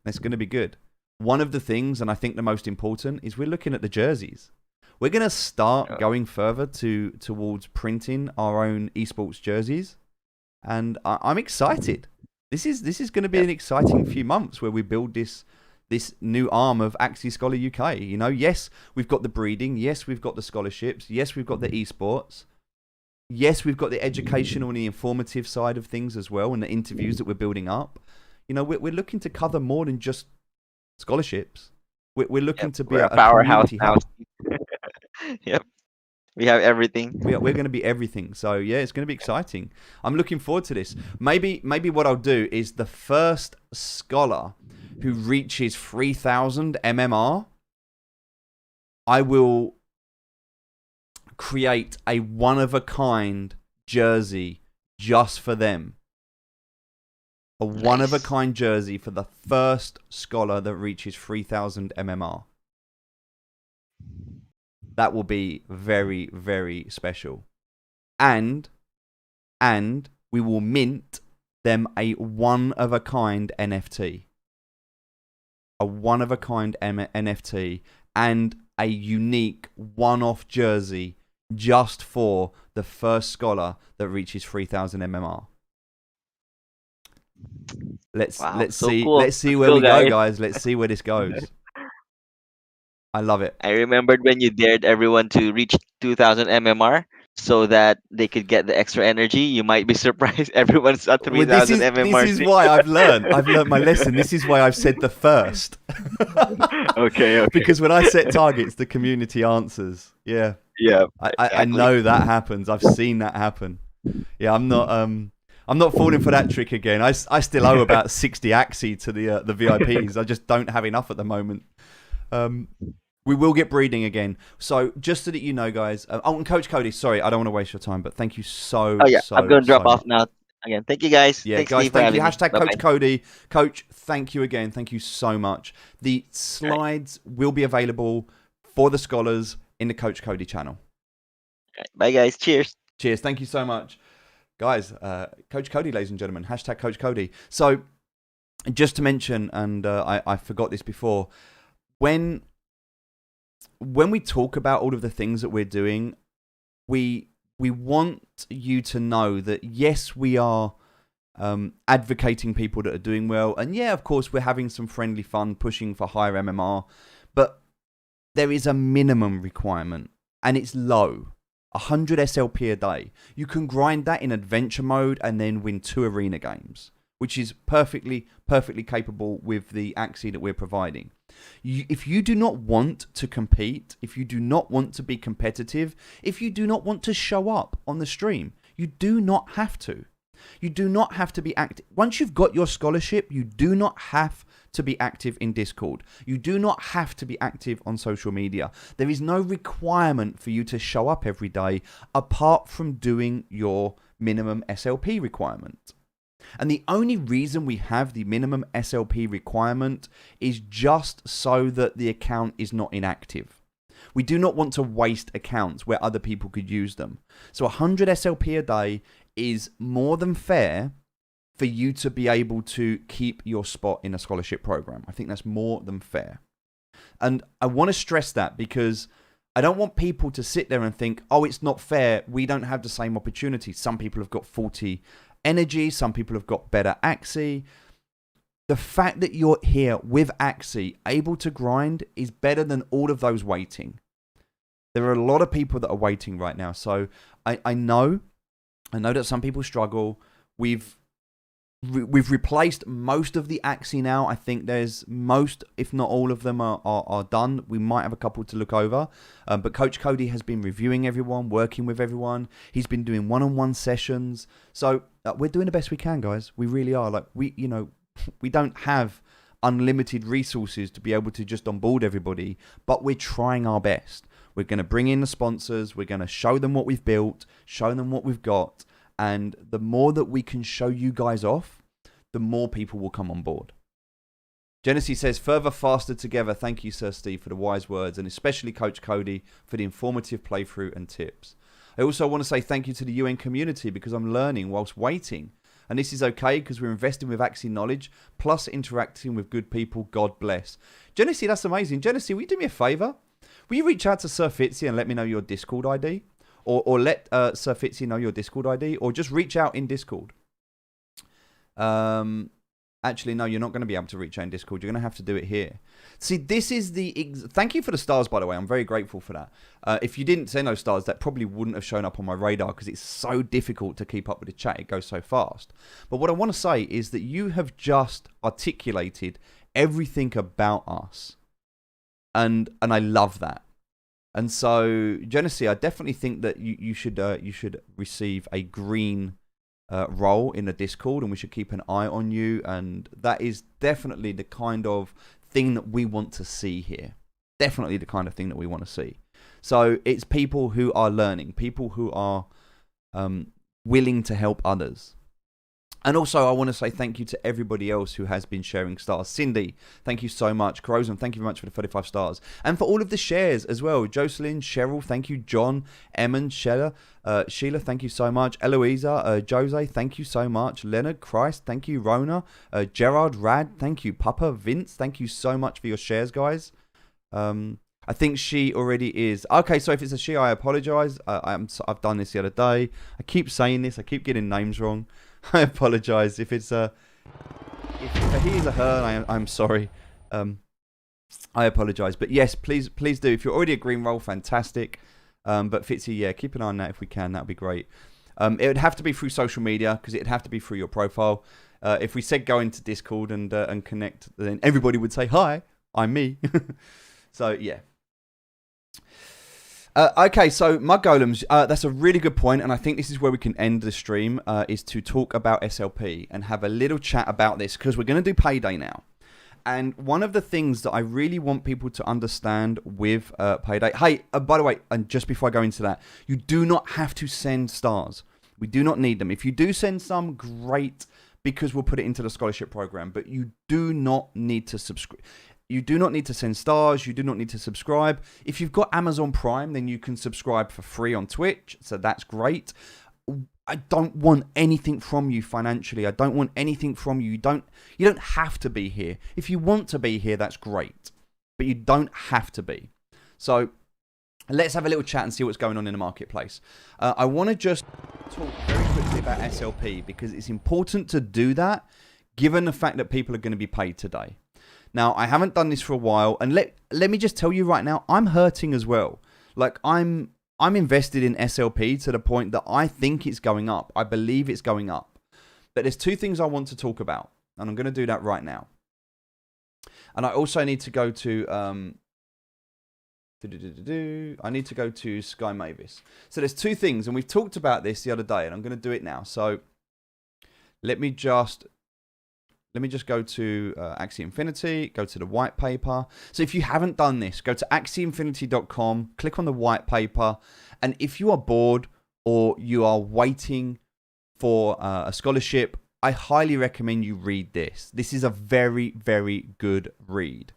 A: It's going to be good. One of the things, and I think the most important, is we're looking at the jerseys. We're going to start going further towards printing our own esports jerseys, and I'm excited. This is going to be an exciting few months where we build this new arm of Axie Scholar UK. You know, yes, we've got the breeding. Yes, we've got the scholarships. Yes, we've got the esports. Yes, we've got the educational and the informative side of things as well, and the interviews that we're building up. You know, we're looking to cover more than just scholarships. We're looking to be
C: We're
A: a
C: a powerhouse
A: community
C: now.
A: hub.
C: Yep. We have everything.
A: We're going to be everything. So yeah, it's going to be exciting. I'm looking forward to this. Maybe what I'll do is the first scholar who reaches 3,000 MMR, I will create a one-of-a-kind jersey just for them. A one-of-a-kind jersey for the first scholar that reaches 3,000 MMR. That will be very, very special. And we will mint them a one-of-a-kind NFT. A one-of-a-kind NFT and a unique one-off jersey just for the first scholar that reaches 3,000 MMR. Let's
C: So
A: see
C: cool.
A: let's see
C: Let's
A: where
C: go,
A: we go,
C: guys.
A: guys. Let's see where this goes. I love it.
C: I remembered when you dared everyone to reach 2000 MMR so that they could get the extra energy. You might be surprised everyone's at
A: Well, this
C: 3000
A: is
C: MMR.
A: why I've learned my lesson. This is why I've said the first.
C: Okay.
A: Because when I set targets, the community answers. Yeah.
C: Yeah.
A: I
C: Exactly.
A: know that happens. I've seen that happen. Yeah, I'm not falling for that trick again. I still owe about 60 Axie to the VIPs. I just don't have enough at the moment. We will get breeding again. So just so that you know, guys. And Coach Cody, sorry, I don't want to waste your time, but thank you so.
C: Oh yeah, I'm gonna drop off
A: much.
C: now. Again, thank you guys.
A: Yeah,
C: Thanks,
A: guys,
C: Steve, for
A: thank you.
C: having me.
A: Hashtag
C: Bye-bye.
A: Coach Cody. Coach, thank you again. Thank you so much. The slides will be available for the scholars in the Coach Cody channel.
C: All right, bye, guys. Cheers.
A: Cheers. Thank you so much. Guys, Coach Cody, ladies and gentlemen. Hashtag Coach Cody. So, just to mention, and I forgot this before, when we talk about all of the things that we're doing, we want you to know that, yes, we are advocating people that are doing well. And yeah, of course, we're having some friendly fun, pushing for higher MMR. But there is a minimum requirement, and it's low. 100 SLP a day. You can grind that in adventure mode and then win 2 arena games, which is perfectly capable with the Axie that we're providing. If you do not want to compete, if you do not want to be competitive, if you do not want to show up on the stream, you do not have to. You do not have to be active. Once you've got your scholarship, you do not have to be active in Discord. You do not have to be active on social media. There is no requirement for you to show up every day apart from doing your minimum SLP requirement. And the only reason we have the minimum SLP requirement is just so that the account is not inactive. We do not want to waste accounts where other people could use them. So 100 SLP a day is more than fair for you to be able to keep your spot in a scholarship program. I think that's more than fair. And I want to stress that because I don't want people to sit there and think, oh, it's not fair. We don't have the same opportunity. Some people have got 40 energy. Some people have got better Axie. The fact that you're here with Axie, able to grind, is better than all of those waiting. There are a lot of people that are waiting right now. So I know that some people struggle. We've replaced most of the Axie now. I think there's most, if not all of them are done. We might have a couple to look over. But Coach Cody has been reviewing everyone, working with everyone. He's been doing one-on-one sessions. So we're doing the best we can, guys. We really are. Like, we don't have unlimited resources to be able to just onboard everybody, but we're trying our best. We're going to bring in the sponsors. We're going to show them what we've built, show them what we've got. And the more that we can show you guys off, the more people will come on board. Genesee says, further, faster together. Thank you, Sir Steve, for the wise words, and especially Coach Cody for the informative playthrough and tips. I also want to say thank you to the UN community because I'm learning whilst waiting. And this is okay because we're investing with Axie knowledge, plus interacting with good people. God bless. Genesee, that's amazing. Genesee, will you do me a favour? Will you reach out to Sir Fitzy and let me know your Discord ID? Or let Sir Fitzy know your Discord ID? Or just reach out in Discord. Actually, no, you're not going to be able to reach out in Discord. You're going to have to do it here. See, this is the... Thank you for the stars, by the way. I'm very grateful for that. If you didn't send those stars, that probably wouldn't have shown up on my radar because it's so difficult to keep up with the chat. It goes so fast. But what I want to say is that you have just articulated everything about us. And I love that. And so, Genesee, I definitely think that you should receive a green role in the Discord, and we should keep an eye on you. And that is definitely the kind of thing that we want to see here. Definitely the kind of thing that we want to see. So it's people who are learning, people who are willing to help others. And also, I want to say thank you to everybody else who has been sharing stars. Cindy, thank you so much. Corozum, thank you very much for the 35 stars. And for all of the shares as well. Jocelyn, Cheryl, thank you. John, Emin, Sheila, thank you so much. Eloisa, Jose, thank you so much. Leonard, Christ, thank you. Rona, Gerard, Rad, thank you. Papa, Vince, thank you so much for your shares, guys. I think she already is. Okay, so if it's a she, I apologize. I've done this the other day. I keep saying this. I keep getting names wrong. I apologize if it's if a he is a her. I'm sorry. I apologize, but yes, please do. If you're already a green roll, fantastic. But Fitzy, yeah, keep an eye on that if we can. That'd be great. It would have to be through social media because it'd have to be through your profile. If we said go into Discord and connect, then everybody would say hi. I'm me. So yeah. Okay, so Mud Golems, that's a really good point, and I think this is where we can end the stream, is to talk about SLP and have a little chat about this, because we're going to do Payday now. And one of the things that I really want people to understand with Payday... Hey, by the way, and just before I go into that, you do not have to send stars. We do not need them. If you do send some, great, because we'll put it into the scholarship program, but you do not need to subscribe. You do not need to send stars. You do not need to subscribe. If you've got Amazon Prime, then you can subscribe for free on Twitch. So that's great. I don't want anything from you financially. I don't want anything from you. You don't have to be here. If you want to be here, that's great. But you don't have to be. So let's have a little chat and see what's going on in the marketplace. I want to just talk very quickly about SLP because it's important to do that given the fact that people are going to be paid today. Now, I haven't done this for a while, and let me just tell you right now, I'm hurting as well. Like, I'm I'm invested in SLP to the point that I think it's going up. I believe it's going up. But there's two things I want to talk about, and I'm going to do that right now. And I also need to go to I need to go to Sky Mavis. So there's two things, and we've talked about this the other day, and I'm going to do it now. So let me just go to Axie Infinity, go to the white paper. So if you haven't done this, go to axieinfinity.com, click on the white paper, and if you are bored or you are waiting for a scholarship, I highly recommend you read this. This is a very, very good read.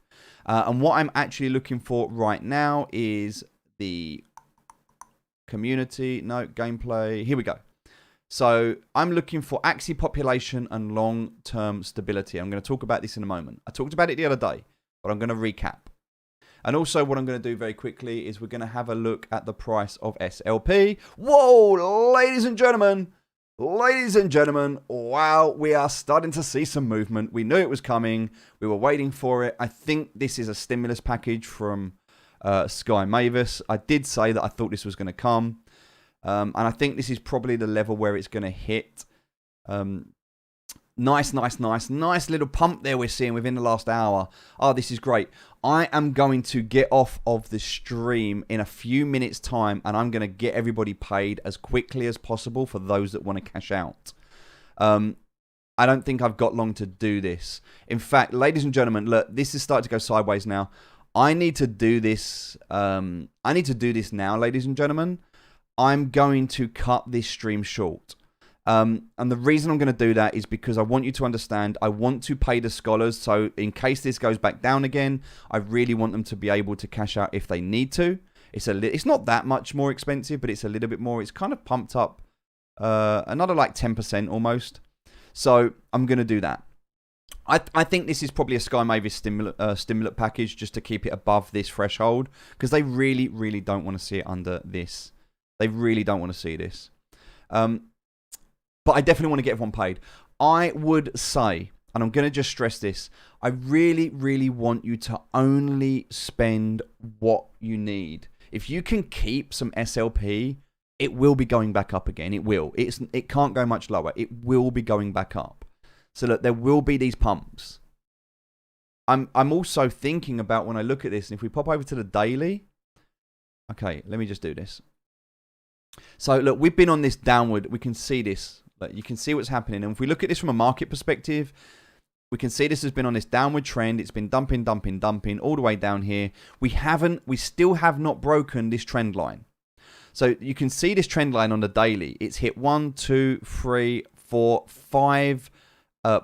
A: And what I'm actually looking for right now is the community, no, gameplay. Here we go. So I'm looking for Axie population and long-term stability. I'm going to talk about this in a moment. I talked about it the other day, but I'm going to recap. And also what I'm going to do very quickly is we're going to have a look at the price of SLP. Whoa, ladies and gentlemen. Ladies and gentlemen, wow, we are starting to see some movement. We knew it was coming. We were waiting for it. I think this is a stimulus package from Sky Mavis. I did say that I thought this was going to come. And I think this is probably the level where it's going to hit. Nice little pump there we're seeing within the last hour. Oh, this is great. I am going to get off of the stream in a few minutes' time, and I'm going to get everybody paid as quickly as possible for those that want to cash out. I don't think I've got long to do this. In fact, ladies and gentlemen, look, this is starting to go sideways now. I need to do this. I need to do this now, ladies and gentlemen. I'm going to cut this stream short. And the reason I'm going to do that is because I want you to understand, I want to pay the scholars. So in case this goes back down again, I really want them to be able to cash out if they need to. It's not that much more expensive, but it's a little bit more. It's kind of pumped up another like 10% almost. So I'm going to do that. I think this is probably a Sky Mavis stimulant package just to keep it above this threshold, because they really, really don't want to see it under this. They really don't want to see this. But I definitely want to get everyone paid. I would say, and I'm going to just stress this, I really, really want you to only spend what you need. If you can keep some SLP, it will be going back up again. It will. It can't go much lower. It will be going back up. So look, there will be these pumps. I'm also thinking about when I look at this, and if we pop over to the daily. Okay, let me just do this. So look, we've been on this downward. We can see this. Like, you can see what's happening. And if we look at this from a market perspective, we can see this has been on this downward trend. It's been dumping all the way down here. We still have not broken this trend line. So you can see this trend line on the daily. It's hit 1, 2, 3, 4, 5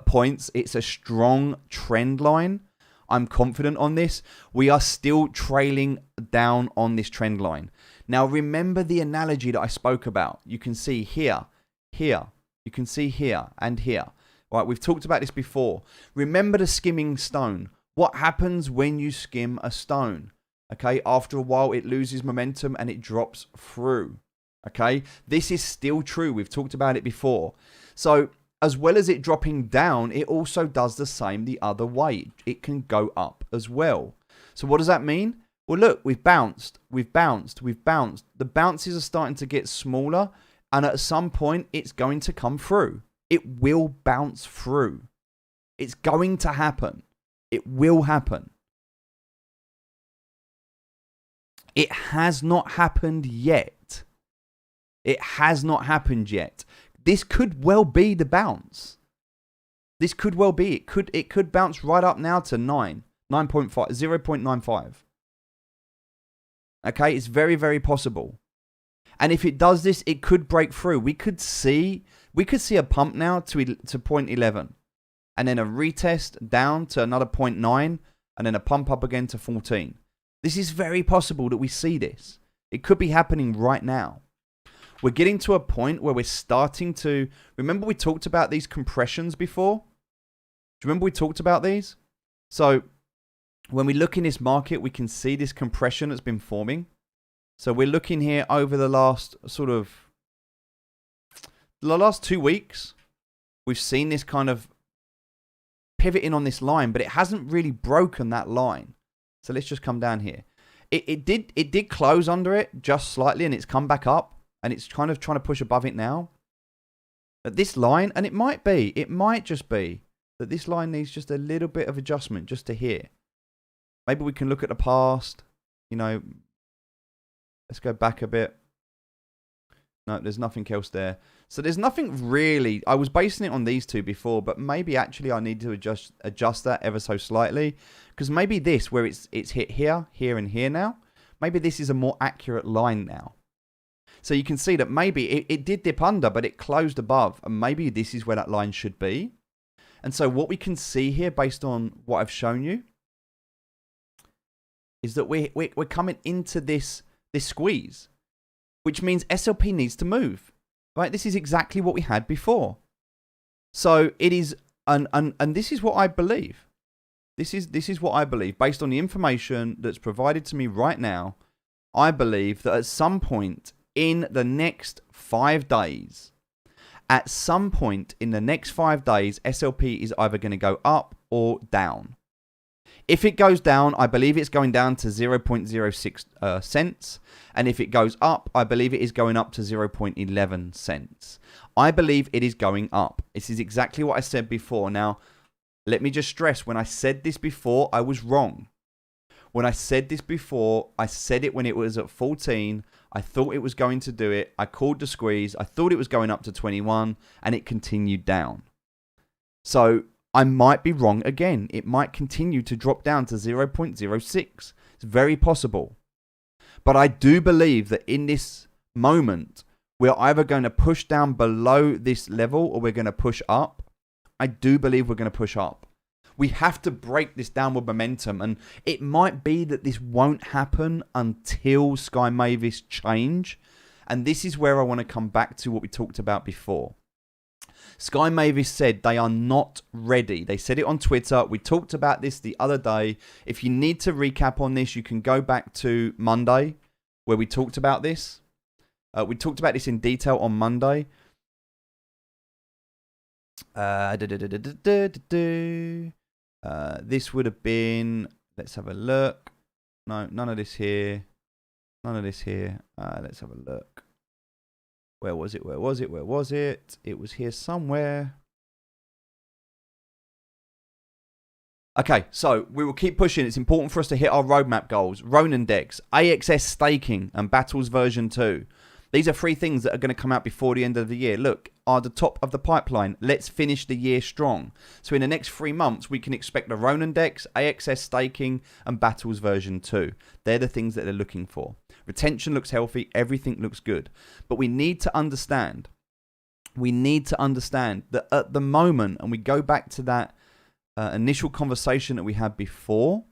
A: points. It's a strong trend line. I'm confident on this. We are still trailing down on this trend line. Now, remember the analogy that I spoke about. You can see here. You can see here and here. All right, we've talked about this before. Remember the skimming stone. What happens when you skim a stone? Okay, after a while, it loses momentum and it drops through. Okay, this is still true. We've talked about it before. So, as well as it dropping down, it also does the same the other way. It can go up as well. So, what does that mean? Well, look, we've bounced. The bounces are starting to get smaller. And at some point, it's going to come through. It will bounce through. It's going to happen. It will happen. It has not happened yet. It has not happened yet. This could well be the bounce. This could well be. It could bounce right up now to 9.5, 0.95. Okay, it's very, very possible. And if it does this, it could break through. We could see a pump now to 0.11, and then a retest down to another 0.9, and then a pump up again to 14. This is very possible that we see this. It could be happening right now. We're getting to a point where we're starting to... Remember we talked about these compressions before? Do you remember we talked about these? So when we look in this market, we can see this compression that's been forming. So we're looking here over the last the last 2 weeks. We've seen this kind of pivoting on this line, but it hasn't really broken that line. So let's just come down here. it did close under it just slightly, and it's come back up, and it's kind of trying to push above it now. At this line, and it might just be that this line needs just a little bit of adjustment just to here. Maybe we can look at the past. You know, let's go back a bit. No, there's nothing else there. So there's nothing really. I was basing it on these two before, but maybe actually I need to adjust that ever so slightly. Because maybe this, where it's hit here, here, and here now, maybe this is a more accurate line now. So you can see that maybe it did dip under, but it closed above. And maybe this is where that line should be. And so what we can see here, based on what I've shown you, is that we're coming into this squeeze, which means SLP needs to move, right? This is exactly what we had before. So it is, and this is what I believe. This is what I believe based on the information that's provided to me right now. I believe that at some point in the next 5 days, SLP is either going to go up or down. If it goes down, I believe it's going down to 0.06 cents. And if it goes up, I believe it is going up to 0.11 cents. I believe it is going up. This is exactly what I said before. Now, let me just stress, when I said this before, I was wrong. When I said this before, I said it when it was at 14. I thought it was going to do it. I called the squeeze. I thought it was going up to 21, and it continued down. So I might be wrong again. It might continue to drop down to 0.06. It's very possible. But I do believe that in this moment, we're either going to push down below this level or we're going to push up. I do believe we're going to push up. We have to break this downward momentum. And it might be that this won't happen until Sky Mavis change. And this is where I want to come back to what we talked about before. Sky Mavis said they are not ready. They said it on Twitter. We talked about this the other day. If you need to recap on this, you can go back to Monday where we talked about this. We talked about this in detail on Monday. This would have been, let's have a look. No, none of this here. None of this here. Let's have a look. Where was it? Where was it? Where was it? It was here somewhere. Okay, so we will keep pushing. It's important for us to hit our roadmap goals. Ronin decks, AXS staking, and Battles version 2. These are 3 things that are going to come out before the end of the year. Look, are the top of the pipeline. Let's finish the year strong. So in the next 3 months, we can expect the Ronin decks, AXS staking, and Battles version 2. They're the things that they're looking for. Retention looks healthy. Everything looks good. But we need to understand. That at the moment, and we go back to that initial conversation that we had before.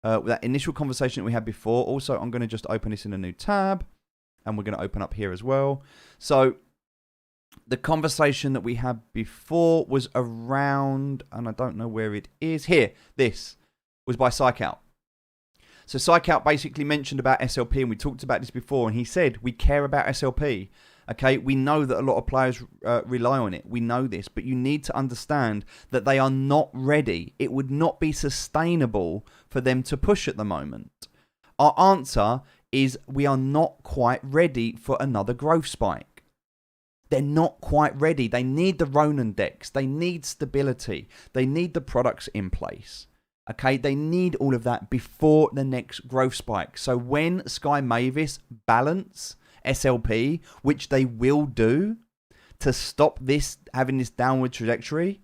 A: Also, I'm going to just open this in a new tab. And we're going to open up here as well. So the conversation that we had before was around, and I don't know where it is. Here, this was by Psychout. So Psychout basically mentioned about SLP, and we talked about this before, and he said, we care about SLP. Okay, we know that a lot of players rely on it. We know this, but you need to understand that they are not ready. It would not be sustainable for them to push at the moment. Our answer is we are not quite ready for another growth spike. They're not quite ready. They need the Ronin decks. They need stability. They need the products in place. Okay, they need all of that before the next growth spike. So when Sky Mavis balance SLP, which they will do to stop this having this downward trajectory,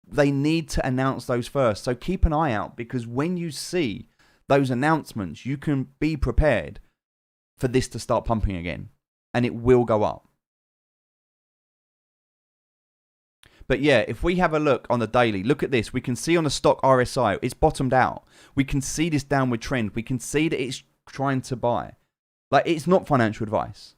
A: they need to announce those first. So keep an eye out, because when you see those announcements, you can be prepared for this to start pumping again, and it will go up. But yeah, if we have a look on the daily, look at this. We can see on the stock RSI, it's bottomed out. We can see this downward trend. We can see that it's trying to buy. Like, it's not financial advice.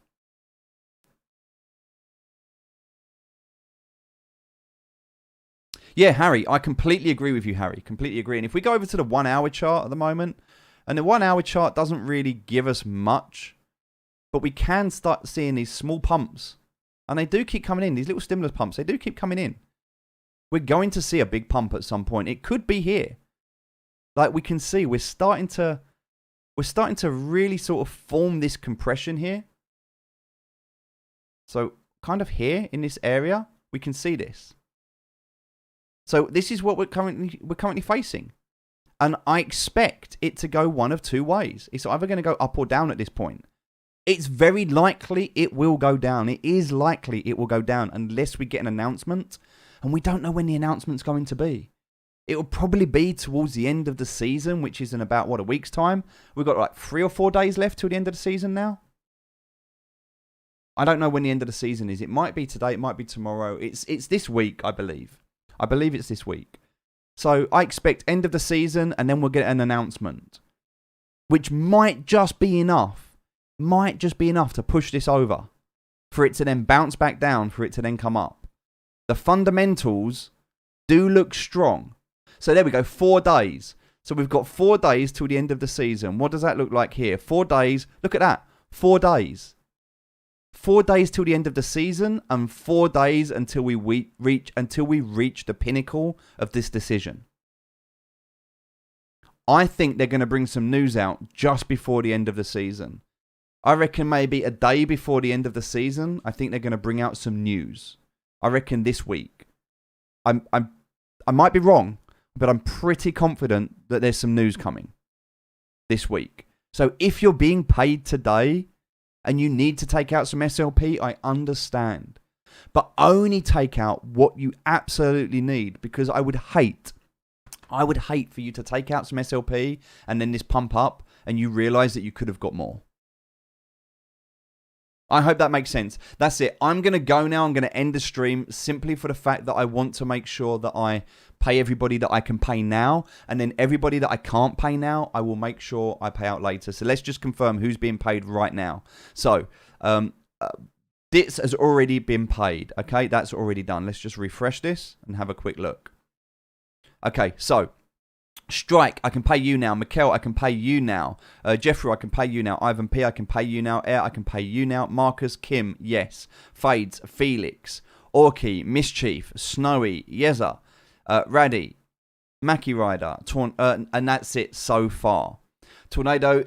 A: Yeah, Harry, I completely agree with you, Harry. Completely agree. And if we go over to the 1 hour chart at the moment, and the 1 hour chart doesn't really give us much, but we can start seeing these small pumps. And they do keep coming in. These little stimulus pumps, they do keep coming in. We're going to see a big pump at some point. It could be here. Like we can see, we're starting to we're starting to really sort of form this compression here. So kind of here in this area, we can see this. So this is what we're currently facing. And I expect it to go one of two ways. It's either going to go up or down at this point. It's very likely it will go down. It is likely it will go down unless we get an announcement. And we don't know when the announcement's going to be. It will probably be towards the end of the season, which is in about, what, a week's time? We've got like 3 or 4 days left till the end of the season now. I don't know when the end of the season is. It might be today. It might be tomorrow. It's this week, I believe. I believe it's this week. So I expect end of the season and then we'll get an announcement. Which might just be enough. Might just be enough to push this over. For it to then bounce back down. For it to then come up. The fundamentals do look strong. So there we go. 4 days. So we've got 4 days till the end of the season. What does that look like here? 4 days. Look at that. 4 days. 4 days till the end of the season and 4 days until we reach the pinnacle of this decision. I think they're going to bring some news out just before the end of the season. I reckon maybe a day before the end of the season, I think they're going to bring out some news. I reckon this week. I might be wrong, but I'm pretty confident that there's some news coming this week. So if you're being paid today and you need to take out some SLP, I understand. But only take out what you absolutely need, because I would hate for you to take out some SLP and then this pump up and you realize that you could have got more. I hope that makes sense. That's it. I'm going to go now. I'm going to end the stream simply for the fact that I want to make sure that I pay everybody that I can pay now. And then everybody that I can't pay now, I will make sure I pay out later. So let's just confirm who's being paid right now. So, this has already been paid. Okay, that's already done. Let's just refresh this and have a quick look. Okay, so Strike, I can pay you now. Mikkel, I can pay you now. Jeffrey, I can pay you now. Ivan P, I can pay you now. Air, I can pay you now. Marcus, Kim, yes. Fades, Felix, Orky, Mischief, Snowy, Yeza, Raddy, Mackie Rider, and that's it so far. Tornado,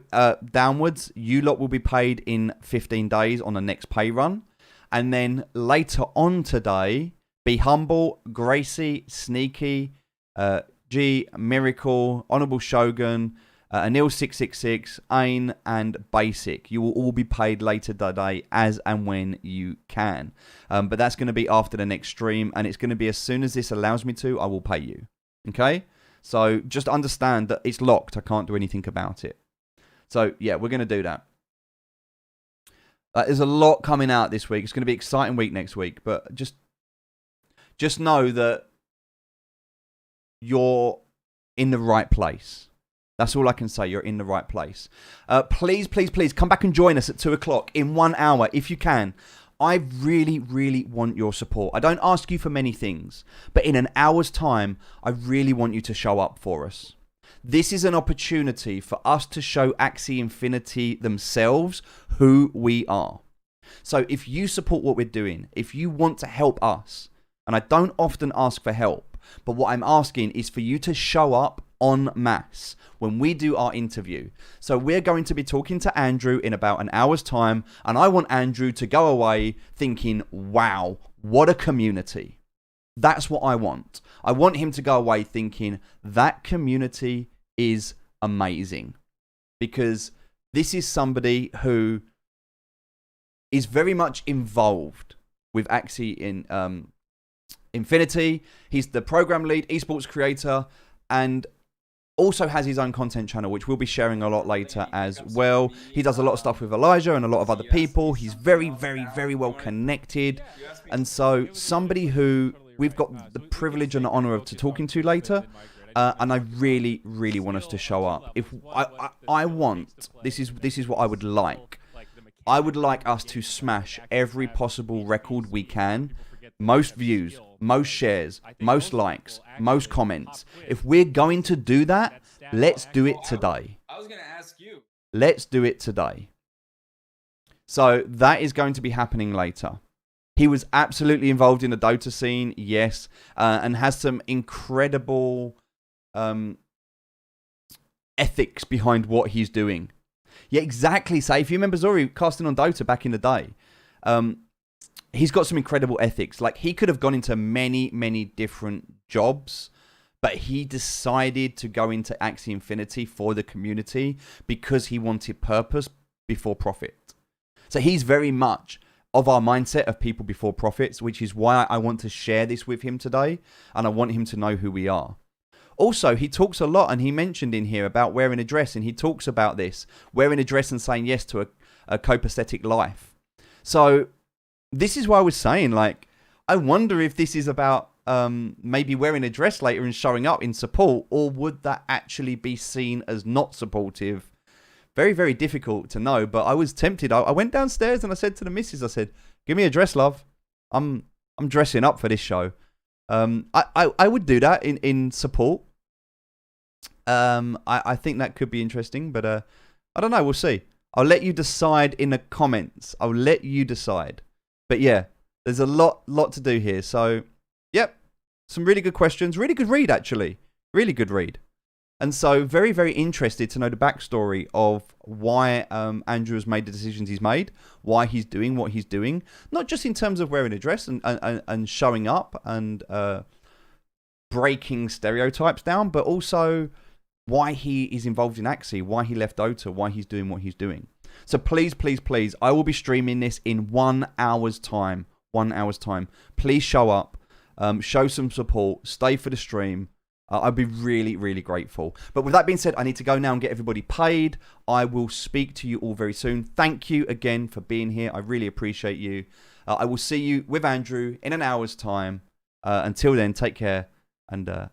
A: downwards. You lot will be paid in 15 days on the next pay run. And then later on today, Be Humble, Gracie, Sneaky, G, Miracle, Honourable Shogun, Anil666, Ain, and Basic. You will all be paid later today as and when you can. But that's going to be after the next stream, and it's going to be as soon as this allows me to, I will pay you. Okay? So just understand that it's locked. I can't do anything about it. So, yeah, we're going to do that. There's a lot coming out this week. It's going to be an exciting week next week, but just know that you're in the right place. That's all I can say. You're in the right place. Please come back and join us at 2 o'clock in 1 hour if you can. I really, really want your support. I don't ask you for many things, but in an hour's time, I really want you to show up for us. This is an opportunity for us to show Axie Infinity themselves who we are. So if you support what we're doing, if you want to help us, and I don't often ask for help, but what I'm asking is for you to show up en masse when we do our interview. So we're going to be talking to Andrew in about an hour's time, and I want Andrew to go away thinking, wow, what a community. That's what I want. I want him to go away thinking that community is amazing, because this is somebody who is very much involved with Axie in Infinity. He's the program lead, esports creator, and also has his own content channel, which we'll be sharing a lot later as well. He does a lot of stuff with Elijah and a lot of other people. He's very, very, very well connected. And so somebody who we've got the privilege and the honor of talking to later. And I really, really want us to show up. If I want, this is what I would like. I would like us to smash every possible record we can. Most views, most shares, most likes, most comments. If we're going to do that, let's do it today.
D: I was going to ask you.
A: Let's do it today. So that is going to be happening later. He was absolutely involved in the Dota scene, yes, and has some incredible ethics behind what he's doing. Yeah, exactly. So if you remember Zori casting on Dota back in the day, he's got some incredible ethics. Like, he could have gone into many, many different jobs, but he decided to go into Axie Infinity for the community because he wanted purpose before profit. So he's very much of our mindset of people before profits, which is why I want to share this with him today, and I want him to know who we are. Also, he talks a lot, and he mentioned in here about wearing a dress, and he talks about this, wearing a dress and saying yes to a copacetic life. So this is why I was saying, like, I wonder if this is about maybe wearing a dress later and showing up in support, or would that actually be seen as not supportive? Very, very difficult to know, but I was tempted. I went downstairs and I said to the missus, I said, give me a dress, love. I'm dressing up for this show. I would do that in support. I think that could be interesting, but I don't know. We'll see. I'll let you decide in the comments. I'll let you decide. But yeah, there's a lot to do here. So, yep, some really good questions. Really good read, actually. Really good read. And so, very, very interested to know the backstory of why Andrew has made the decisions he's made, why he's doing what he's doing. Not just in terms of wearing a dress and showing up and breaking stereotypes down, but also why he is involved in Axie, why he left Dota, why he's doing what he's doing. So please, please, please, I will be streaming this in 1 hour's time. 1 hour's time. Please show up, show some support, stay for the stream. I'd be really, really grateful. But with that being said, I need to go now and get everybody paid. I will speak to you all very soon. Thank you again for being here. I really appreciate you. I will see you with Andrew in an hour's time. Until then, take care, and I'll